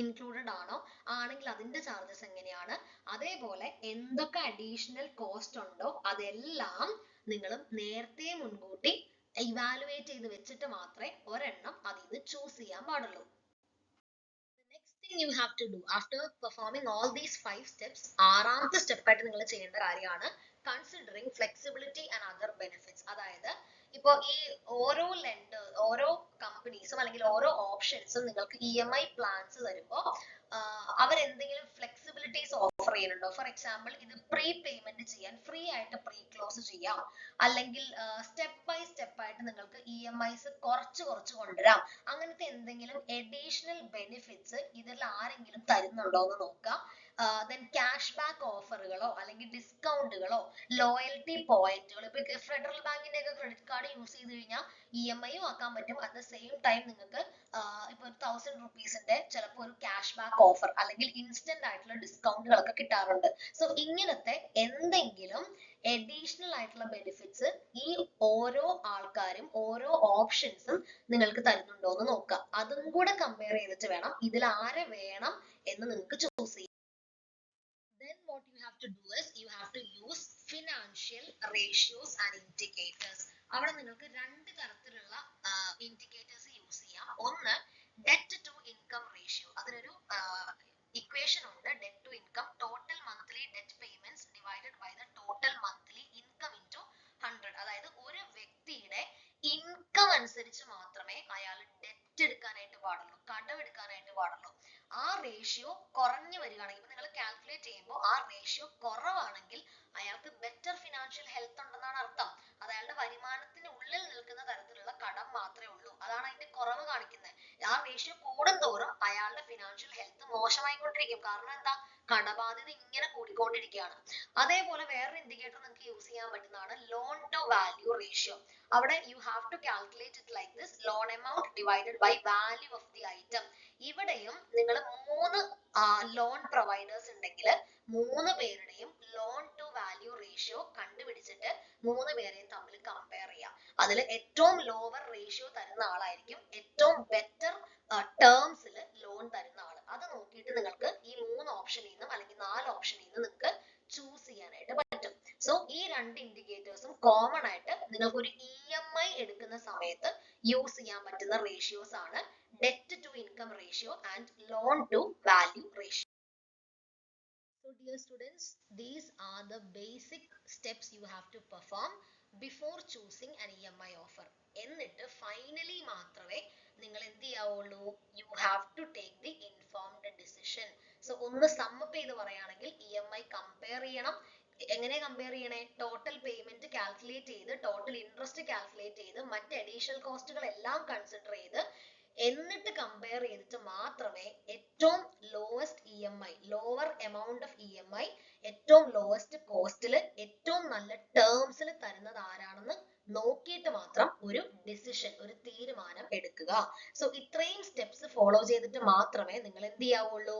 ഇൻക്ലൂഡഡ് ആണോ, ആണെങ്കിൽ അതിന്റെ ചാർജസ് എങ്ങനെയാണ്, അതേപോലെ എന്തൊക്കെ അഡീഷണൽ കോസ്റ്റ് ഉണ്ടോ അതെല്ലാം നിങ്ങൾ നേരത്തെ മുൻകൂട്ടി ഇവാലുവേറ്റ് ചെയ്ത് വെച്ചിട്ട് മാത്രമേ ഒരെണ്ണം അതിൽ നിന്ന് ചൂസ് ചെയ്യാൻ പാടുള്ളൂ. Next thing you have to do after performing all these 5 steps, 6ാമത്തെ step ആയിട്ട് നിങ്ങൾ ചെയ്യേണ്ട കാര്യമാണ് considering flexibility and other benefits. അതായത് ഇപ്പൊ ഈ ഓരോ ഓരോ കമ്പനീസും അല്ലെങ്കിൽ ഓരോ ഓപ്ഷൻസും നിങ്ങൾക്ക് EMI പ്ലാൻസ് തരുമ്പോൾ അവരെന്തെങ്കിലും ഫ്ലെക്സിബിലിറ്റീസ് ഓഫർ ചെയ്യുന്നുണ്ടോ. ഫോർ എക്സാമ്പിൾ ഇത് പ്രീ പേയ്മെന്റ് ചെയ്യാൻ ഫ്രീ ആയിട്ട് പ്രീ ക്ലോസ് ചെയ്യാം, അല്ലെങ്കിൽ സ്റ്റെപ്പ് ബൈ സ്റ്റെപ്പ് ആയിട്ട് നിങ്ങൾക്ക് EMIs കുറച്ച് കൊണ്ടുവരാം. അങ്ങനത്തെ എന്തെങ്കിലും അഡീഷണൽ ബെനിഫിറ്റ്സ് ഇതിൽ ആരെങ്കിലും തരുന്നുണ്ടോ എന്ന് നോക്കാം. then ക്യാഷ് ബാക്ക് ഓഫറുകളോ അല്ലെങ്കിൽ ഡിസ്കൗണ്ടുകളോ ലോയൽറ്റി പോയിന്റുകളോ, ഇപ്പൊ ഫെഡറൽ ബാങ്കിന്റെ ഒക്കെ ക്രെഡിറ്റ് കാർഡ് യൂസ് ചെയ്ത് കഴിഞ്ഞാൽ EMI ആക്കാൻ പറ്റും. അറ്റ് ദ സെയിം ടൈം നിങ്ങൾക്ക് ഇപ്പൊ 1000 റുപ്പീസിന്റെ ചിലപ്പോൾ ഒരു ക്യാഷ് ബാക്ക് ഓഫർ അല്ലെങ്കിൽ ഇൻസ്റ്റന്റ് ആയിട്ടുള്ള ഡിസ്കൗണ്ടുകളൊക്കെ കിട്ടാറുണ്ട്. സോ ഇങ്ങനത്തെ എന്തെങ്കിലും അഡീഷണൽ ആയിട്ടുള്ള ബെനിഫിറ്റ്സ് ഈ ഓരോ ആൾക്കാരും ഓരോ ഓപ്ഷൻസും നിങ്ങൾക്ക് തരുന്നുണ്ടോ എന്ന് നോക്കാം. അതും കൂടെ കമ്പയർ ചെയ്തിട്ട് വേണം ഇതിൽ ആരെ വേണം എന്ന് നിങ്ങൾക്ക് ചൂസ് ചെയ്യാം. Then what you have to do is you have to use financial ratios and indicators. അവിടെ നിങ്ങൾക്ക് 2 തരത്തിലുള്ള ഇൻഡിക്കേറ്റേഴ്സ് യൂസ് ചെയ്യാം. ഒന്ന് ഡെറ്റ് ടു ഇൻകം റേഷ്യോ. അതിനൊരു ഇക്വേഷൻ ഉണ്ട്. Debt to income, total monthly debt payments divided by the total monthly income into 100. അതായത് ഒരു വ്യക്തിയുടെ ഇൻകം അനുസരിച്ച് മാത്രമേ അയാൾ ഡെറ്റ് എടുക്കാനായിട്ട് പാടുള്ളൂ, കടമെടുക്കാനായിട്ട് പാടുള്ളൂ. ആ റേഷ്യോ കുറഞ്ഞു വരികയാണെങ്കിൽ, നിങ്ങൾ കാൽക്കുലേറ്റ് ചെയ്യുമ്പോൾ ആ റേഷ്യോ കുറവാണെങ്കിൽ അയാൾക്ക് ബെറ്റർ ഫിനാൻഷ്യൽ ഹെൽത്ത് ഉണ്ടെന്നാണ് അർത്ഥം. അത് അയാളുടെ വരുമാനത്തിന് ഉള്ളിൽ നിൽക്കുന്ന തരത്തിലുള്ള കടം മാത്രമേ ഉള്ളൂ. അതാണ് അതിന്റെ കുറവ് കാണിക്കുന്നത്. ആ റേഷ്യോ കൂടുന്തോറും അയാളുടെ ഫിനാൻഷ്യൽ ഹെൽത്ത് മോശമായിക്കൊണ്ടിരിക്കും. കാരണം എന്താ, കടബാധ്യത ഇങ്ങനെ കൂടിക്കൊണ്ടിരിക്കുകയാണ്. അതേപോലെ വേറൊരു ഇൻഡിക്കേറ്റർ നിങ്ങൾക്ക് യൂസ് ചെയ്യാൻ പറ്റുന്നതാണ് ലോൺ ടു വാല്യൂ റേഷ്യോ. അവിടെ you have to calculate it like this: loan amount divided by value of the item. ഇവിടെയും നിങ്ങൾ 3 ലോൺ പ്രൊവൈഡേഴ്സ് ഉണ്ടെങ്കിൽ 3 പേരുടെയും ലോൺ ടു വാല്യൂ റേഷ്യോ കണ്ടുപിടിച്ചിട്ട് 3 പേരെയും തമ്മിൽ കമ്പയർ ചെയ്യാം. അതിൽ ഏറ്റവും ലോവർ റേഷ്യോ തരുന്ന ആളായിരിക്കും ഏറ്റവും ബെറ്റർ ടേംസിൽ ലോൺ തരുന്ന ആള്. അത് നോക്കിയിട്ട് നിങ്ങൾക്ക് ഈ 3 ഓപ്ഷനിൽ നിന്നും അല്ലെങ്കിൽ 4 ഓപ്ഷനിൽ നിന്നും നിങ്ങൾക്ക് ചൂസ് ചെയ്യാനായിട്ട് പറ്റും. സോ ഈ 2 ഇൻഡിക്കേറ്റേഴ്സും കോമൺ ആയിട്ട് നിങ്ങൾക്ക് ഒരു EMI എടുക്കുന്ന സമയത്ത് യൂസ് ചെയ്യാൻ പറ്റുന്ന റേഷ്യോസ് ആണ് debt to income ratio and loan to value ratio. dear students, these are the basic steps you have to perform before choosing an EMI offer. എന്നിട്ട് ഫൈനലി മാത്രമേ നിങ്ങൾ എന്ത് ചെയ്യാവുള്ളൂ? You have to take the informed decision. So ഒന്ന് sum up ചെയ്ത് പറയുകയാണെങ്കിൽ EMI compare ചെയ്യണം. എങ്ങനെ കമ്പയർ ചെയ്യണേ? ടോട്ടൽ പേയ്മെന്റ് കാൽക്കുലേറ്റ് ചെയ്ത്, ടോട്ടൽ ഇൻട്രസ്റ്റ് കാൽക്കുലേറ്റ് ചെയ്ത്, മറ്റ് അഡീഷണൽ കോസ്റ്റുകൾ എല്ലാം കൺസിഡർ ചെയ്ത്, എന്നിട്ട് കമ്പയർ ചെയ്തിട്ട് മാത്രമേ ഏറ്റവും lowest EMI, lower amount of EMI, ഏറ്റവും ലോവസ്റ്റ് കോസ്റ്റിൽ ഏറ്റവും നല്ല ടേംസിൽ തരുന്നത് ആരാണെന്ന് നോക്കിയിട്ട് മാത്രം ഒരു ഡിസിഷൻ, ഒരു തീരുമാനം എടുക്കുക. സോ ഇത്രയും സ്റ്റെപ്സ് ഫോളോ ചെയ്തിട്ട് മാത്രമേ നിങ്ങൾ എന്ത് ചെയ്യാവുള്ളൂ?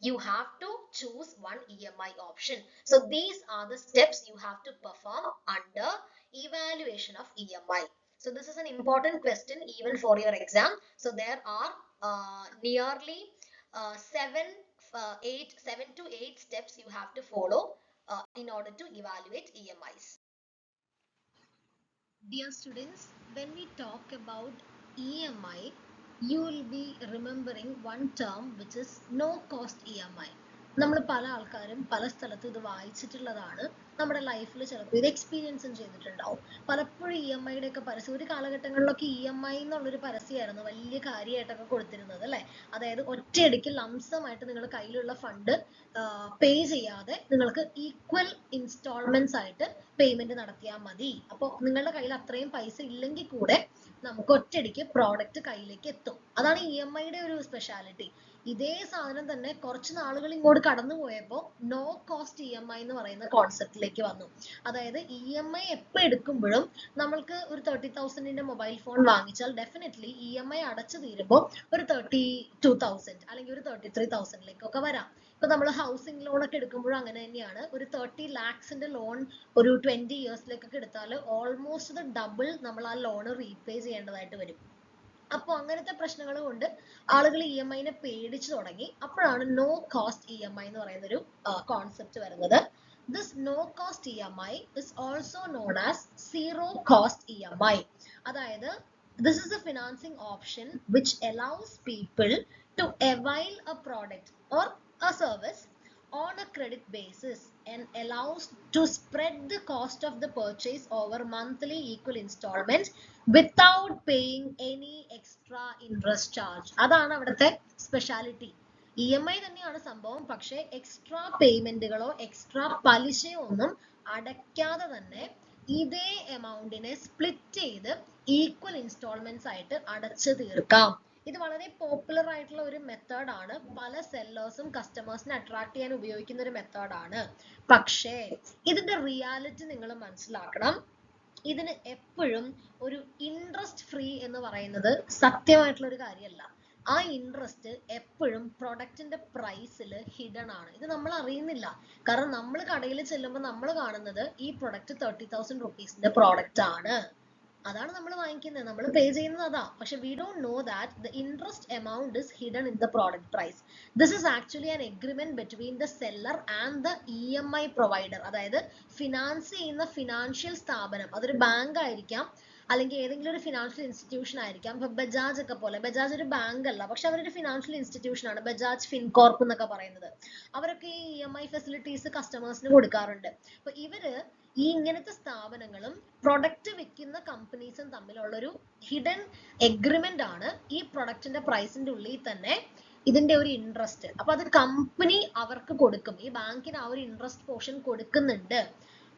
You have to choose one EMI option. So these are the steps you have to perform under evaluation of EMI. So this is an important question even for your exam. So there are nearly 7 to 8 steps you have to follow in order to evaluate EMIs. Dear students, when we talk about EMI, you will be remembering one term which is no cost EMI. നമ്മൾ പല ആൾക്കാരും പല സ്ഥലത്തും ഇത് വായിച്ചിട്ടുള്ളതാണ്. നമ്മുടെ ലൈഫിൽ ചിലപ്പോൾ ഇത് എക്സ്പീരിയൻസും ചെയ്തിട്ടുണ്ടാവും. പലപ്പോഴും EMIയുടെ ഒക്കെ പരസ്യം, ഒരു കാലഘട്ടങ്ങളിലൊക്കെ EMI എന്നുള്ളൊരു പരസ്യമായിരുന്നു വലിയ കാര്യമായിട്ടൊക്കെ കൊടുത്തിരുന്നത് അല്ലേ? അതായത് ഒറ്റയടിക്ക് ലംസമായിട്ട് നിങ്ങൾ കയ്യിലുള്ള ഫണ്ട് പേ ചെയ്യാതെ നിങ്ങൾക്ക് ഈക്വൽ ഇൻസ്റ്റാൾമെന്റ്സ് ആയിട്ട് പേയ്മെന്റ് നടത്തിയാൽ മതി. അപ്പോൾ നിങ്ങളുടെ കയ്യിൽ അത്രയും പൈസ ഇല്ലെങ്കിൽ കൂടെ നമുക്ക് ഒറ്റയടിക്ക് പ്രോഡക്റ്റ് കയ്യിലേക്ക് എത്തും. അതാണ് EMIയുടെ ഒരു സ്പെഷ്യാലിറ്റി. ഇതേ സാധനം തന്നെ കുറച്ച് നാളുകൾ ഇങ്ങോട്ട് കടന്നു പോയപ്പോൾ നോ കോസ്റ്റ് EMI എന്ന് പറയുന്ന കോൺസെപ്റ്റിലേക്ക് വന്നു. അതായത് EMI എപ്പോൾ എടുക്കുമ്പോഴും നമ്മൾക്ക് ഒരു 30,000ന്റെ മൊബൈൽ ഫോൺ വാങ്ങിച്ചാൽ ഡെഫിനറ്റ്ലി EMI അടച്ചു തീരുമ്പോൾ ഒരു 32,000 അല്ലെങ്കിൽ ഒരു 33,000ലേക്കൊക്കെ വരാം. ഇപ്പൊ നമ്മൾ ഹൗസിംഗ് ലോൺ ഒക്കെ എടുക്കുമ്പോഴും അങ്ങനെ തന്നെയാണ്. ഒരു 30 lakhsന്റെ ലോൺ ഒരു 20 ഇയേഴ്സിലേക്കൊക്കെ എടുത്താൽ ഓൾമോസ്റ്റ് ദ ഡബിൾ നമ്മൾ ആ ലോൺ റീപേ ചെയ്യേണ്ടതായിട്ട് വരും. അപ്പോൾ അങ്ങനത്തെ പ്രശ്നങ്ങൾ കൊണ്ട് ആളുകൾ EMIനെ പേടിച്ചു തുടങ്ങി. അപ്പോഴാണ് നോ കോസ്റ്റ് EMI എന്ന് പറയുന്ന ഒരു കോൺസെപ്റ്റ് വരുന്നത്. This no cost EMI is also known as zero cost EMI. അതായത് this is a financing option which allows people to avail a product or a service on a credit basis and allows to spread the cost of the purchase over monthly equal installments without paying any extra interest charge. അതാണ് അവിടുത്തെ speciality. EMI തന്നെയാണ് സംഭവം, പക്ഷേ extra പേയ്മെന്റുകളോ extra പലിശയോ ഒന്നും അടയ്ക്കാതെ തന്നെ ഇതേ എമൗണ്ടിനെ split ചെയ്ത് equal instalments ആയിട്ട് അടച്ചു തീർക്കാം. ഇത് വളരെ പോപ്പുലർ ആയിട്ടുള്ള ഒരു മെത്തേഡാണ്. പല സെല്ലേഴ്സും കസ്റ്റമേഴ്സിനെ അട്രാക്ട് ചെയ്യാൻ ഉപയോഗിക്കുന്ന ഒരു മെത്തേഡാണ്. പക്ഷേ ഇതിന്റെ റിയാലിറ്റി നിങ്ങൾ മനസ്സിലാക്കണം. ഇതിന് എപ്പോഴും ഒരു ഇൻട്രസ്റ്റ് ഫ്രീ എന്ന് പറയുന്നത് സത്യമായിട്ടുള്ള ഒരു കാര്യമല്ല. ആ ഇൻട്രസ്റ്റ് എപ്പോഴും പ്രൊഡക്റ്റിന്റെ പ്രൈസിൽ ഹിഡൻ ആണ്. ഇത് നമ്മൾ അറിയുന്നില്ല. കാരണം നമ്മൾ കടയിൽ ചെല്ലുമ്പോൾ നമ്മൾ കാണുന്നത് ഈ പ്രൊഡക്റ്റ് 30,000 റുപ്പീസിന്റെ പ്രോഡക്റ്റ് ആണ്, അതാണ് നമ്മൾ വാങ്ങിക്കുന്നത്, നമ്മൾ പേ ചെയ്യുന്നത് അതാ. പക്ഷെ we don't know that the interest amount is hidden in the product price. This is actually an agreement between the seller and the EMI provider. അതായത് ഫിനാൻസ് ചെയ്യുന്ന ഫിനാൻഷ്യൽ സ്ഥാപനം, അതൊരു ബാങ്ക് ആയിരിക്കാം അല്ലെങ്കിൽ ഏതെങ്കിലും ഒരു ഫിനാൻഷ്യൽ ഇൻസ്റ്റിറ്റ്യൂഷൻ ആയിരിക്കാം. ഇപ്പൊ ബജാജ് ഒക്കെ പോലെ, ബജാജ് ഒരു ബാങ്ക് അല്ല, പക്ഷെ അവരൊരു ഫിനാൻഷ്യൽ ഇൻസ്റ്റിറ്റ്യൂഷൻ ആണ്, ബജാജ് ഫിൻകോർപ്പ് എന്നൊക്കെ പറയുന്നത്. അവരൊക്കെ ഈ EMI ഫെസിലിറ്റീസ് കസ്റ്റമേഴ്സിന് കൊടുക്കാറുണ്ട്. അപ്പൊ ഇവര് ഈ ഇങ്ങനത്തെ സ്ഥാപനങ്ങളും പ്രൊഡക്റ്റ് വിൽക്കുന്ന കമ്പനീസും തമ്മിലുള്ള ഒരു ഹിഡൻ എഗ്രിമെന്റ് ആണ് ഈ പ്രൊഡക്റ്റിന്റെ പ്രൈസിന്റെ ഉള്ളിൽ തന്നെ ഇതിന്റെ ഒരു ഇൻട്രസ്റ്റ്. അപ്പൊ അത് കമ്പനി അവർക്ക് കൊടുക്കും, ഈ ബാങ്കിന് ആ ഒരു ഇൻട്രസ്റ്റ് പോർഷൻ കൊടുക്കുന്നുണ്ട്.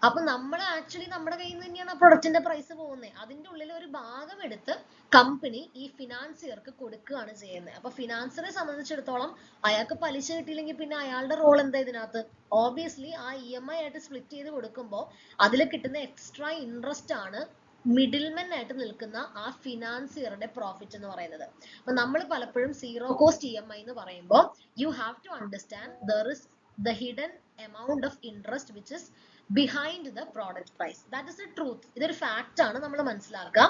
അപ്പൊ നമ്മൾ ആക്ച്വലി നമ്മുടെ കയ്യിൽ നിന്ന് തന്നെയാണ് ആ പ്രൊഡക്റ്റിന്റെ പ്രൈസ് പോകുന്നത്. അതിന്റെ ഉള്ളിൽ ഒരു ഭാഗം എടുത്ത് കമ്പനി ഈ ഫിനാൻസിയർക്ക് കൊടുക്കുകയാണ് ചെയ്യുന്നത്. അപ്പൊ ഫിനാൻസറെ സംബന്ധിച്ചിടത്തോളം അയാൾക്ക് പലിശ കിട്ടിയില്ലെങ്കിൽ പിന്നെ അയാളുടെ റോൾ എന്താ ഇതിനകത്ത്? ഓബിയസ്ലി ആ EMI ആയിട്ട് സ്പ്ലിറ്റ് ചെയ്ത് കൊടുക്കുമ്പോൾ അതിൽ കിട്ടുന്ന എക്സ്ട്രാ ഇൻട്രസ്റ്റ് ആണ് മിഡിൽമെൻ ആയിട്ട് നിൽക്കുന്ന ആ ഫിനാൻസിയറുടെ പ്രോഫിറ്റ് എന്ന് പറയുന്നത്. അപ്പൊ നമ്മൾ പലപ്പോഴും സീറോ കോസ്റ്റ് EMI എന്ന് പറയുമ്പോൾ you have to understand there is the hidden amount of interest which is behind the product price. That is the truth. ഇതൊരു ഫാക്റ്റ് ആണ്, നമ്മൾ മനസ്സിലാക്കുക.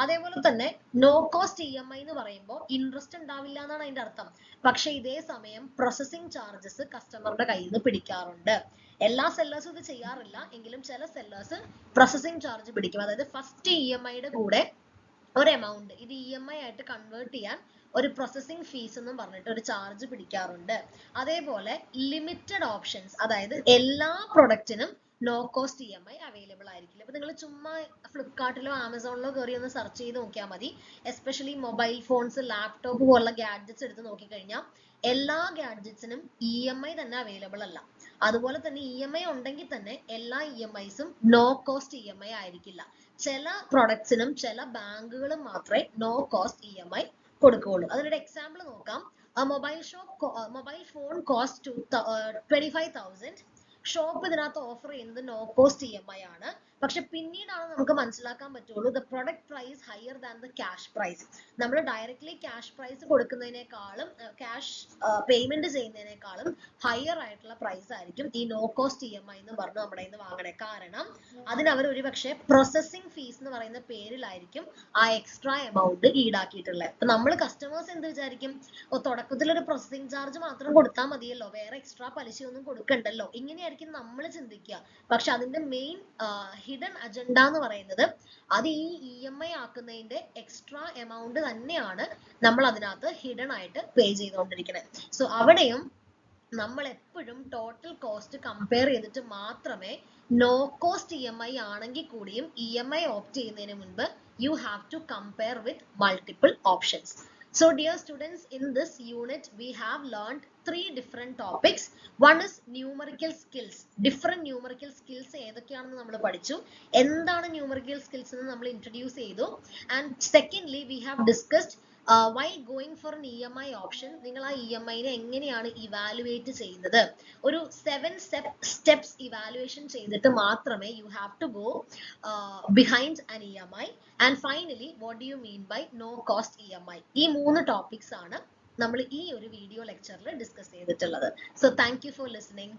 അതേപോലെ തന്നെ നോ കോസ്റ്റ് EMI എന്ന് പറയുമ്പോൾ ഇൻട്രസ്റ്റ് ഉണ്ടാവില്ല എന്നാണ് അതിന്റെ അർത്ഥം. പക്ഷെ ഇതേ സമയം പ്രോസസിംഗ് ചാർജസ് കസ്റ്റമറുടെ കയ്യിൽ നിന്ന് പിടിക്കാറുണ്ട്. എല്ലാ സെല്ലേഴ്സും ഇത് ചെയ്യാറില്ല, എങ്കിലും ചില സെല്ലേഴ്സ് പ്രോസസിംഗ് ചാർജ് പിടിക്കും. അതായത് ഫസ്റ്റ് EMIയുടെ കൂടെ ഒരു എമൗണ്ട് ഇത് EMI ആയിട്ട് കൺവേർട്ട് ചെയ്യാൻ ഒരു പ്രോസസ്സിംഗ് ഫീസ് എന്നും പറഞ്ഞിട്ട് ഒരു ചാർജ് പിടിക്കാറുണ്ട്. അതേപോലെ ലിമിറ്റഡ് ഓപ്ഷൻസ്, അതായത് എല്ലാ പ്രൊഡക്റ്റിനും നോ കോസ്റ്റ് EMI അവൈലബിൾ ആയിരിക്കില്ല. അപ്പൊ നിങ്ങൾ ചുമ്മാ ഫ്ലിപ്കാർട്ടിലോ ആമസോണിലോ കയറി ഒന്ന് സെർച്ച് ചെയ്ത് നോക്കിയാൽ മതി. എസ്പെഷ്യലി മൊബൈൽ ഫോൺസ്, ലാപ്ടോപ്പ് പോലുള്ള ഗാഡ്ജറ്റ്സ് എടുത്ത് നോക്കിക്കഴിഞ്ഞാൽ എല്ലാ ഗാഡ്ജറ്റ്സിനും EMI തന്നെ അവൈലബിൾ അല്ല. അതുപോലെ തന്നെ EMI ഉണ്ടെങ്കിൽ തന്നെ എല്ലാ EMIസും നോ കോസ്റ്റ് EMI ആയിരിക്കില്ല. ചില പ്രൊഡക്ട്സിനും ചില ബാങ്കുകളും മാത്രമേ നോ കോസ്റ്റ് EMI കൊടുക്കുകയുള്ളൂ. അതിനൊരു എക്സാമ്പിൾ നോക്കാം. Mobile phone cost 25,000. ഷോപ്പ് ഇതിനകത്ത് ഓഫർ ചെയ്യുന്നത് നോ കോസ്റ്റ് EMI ആണ്. പക്ഷെ പിന്നീടാണ് നമുക്ക് മനസ്സിലാക്കാൻ പറ്റുള്ളൂ the product price higher than the cash price. നമ്മൾ ഡയറക്ട്ലി ക്യാഷ് പ്രൈസ് കൊടുക്കുന്നതിനേക്കാളും ക്യാഷ് പേയ്മെന്റ് ചെയ്യുന്നതിനേക്കാളും ഹയർ ആയിട്ടുള്ള പ്രൈസ് ആയിരിക്കും ഈ നോ കോസ്റ്റ് EMI എന്ന് പറഞ്ഞ് നമ്മുടെ കയ്യിൽ നിന്ന് വാങ്ങണേ. കാരണം അതിന് അവർ ഒരുപക്ഷെ പ്രോസസ്സിംഗ് ഫീസ് എന്ന് പറയുന്ന പേരിലായിരിക്കും ആ എക്സ്ട്രാ എമൗണ്ട് ഈടാക്കിയിട്ടുള്ളത്. അപ്പൊ നമ്മൾ കസ്റ്റമേഴ്സ് എന്ത് വിചാരിക്കും, തുടക്കത്തിൽ ഒരു പ്രോസസ്സിംഗ് ചാർജ് മാത്രം കൊടുത്താൽ മതിയല്ലോ, വേറെ എക്സ്ട്രാ പലിശയൊന്നും കൊടുക്കണ്ടല്ലോ, ഇങ്ങനെയായിരിക്കും നമ്മൾ ചിന്തിക്കുക. പക്ഷെ അതിന്റെ മെയിൻ ഹിഡൻ അജണ്ട എന്ന് പറയുന്നത് അത് ഈ EMI ആക്കുന്നതിന്റെ എക്സ്ട്രാ എമൗണ്ട് തന്നെയാണ് നമ്മൾ അതിനകത്ത് ഹിഡൻ ആയിട്ട് പേ ചെയ്തുകൊണ്ടിരിക്കുന്നത്. സോ അവിടെയും നമ്മൾ എപ്പോഴും ടോട്ടൽ കോസ്റ്റ് കമ്പയർ ചെയ്തിട്ട് മാത്രമേ നോ കോസ്റ്റ് EMI ആണെങ്കിൽ കൂടിയും EMI ഓപ്റ്റ് ചെയ്യുന്നതിന് മുൻപ് you have to compare with multiple options. So dear students, in this unit we have learned 3 different topics. One is numerical skills. Different numerical skills ഏതൊക്കെയാണെന്ന് നമ്മൾ പഠിച്ചു. എന്താണ് numerical skills എന്ന് നമ്മൾ ഇൻട്രൊഡ്യൂസ് ചെയ്തു. And secondly we have discussed while going for an EMI option നിങ്ങൾ ആ EMI നെ എങ്ങനെയാണ് ഇവാലുവേറ്റ് ചെയ്യുന്നത്. ഒരു 7 steps ഇവാലുവേഷൻ ചെയ്തിട്ട് മാത്രമേ you have to go behind an EMI. And finally what do you mean by no cost EMI. ഈ 3 topics ആണ് നമ്മൾ ഈ ഒരു വീഡിയോ ലെക്ചറിൽ ഡിസ്കസ് ചെയ്തിട്ടുള്ളത്. So thank you for listening.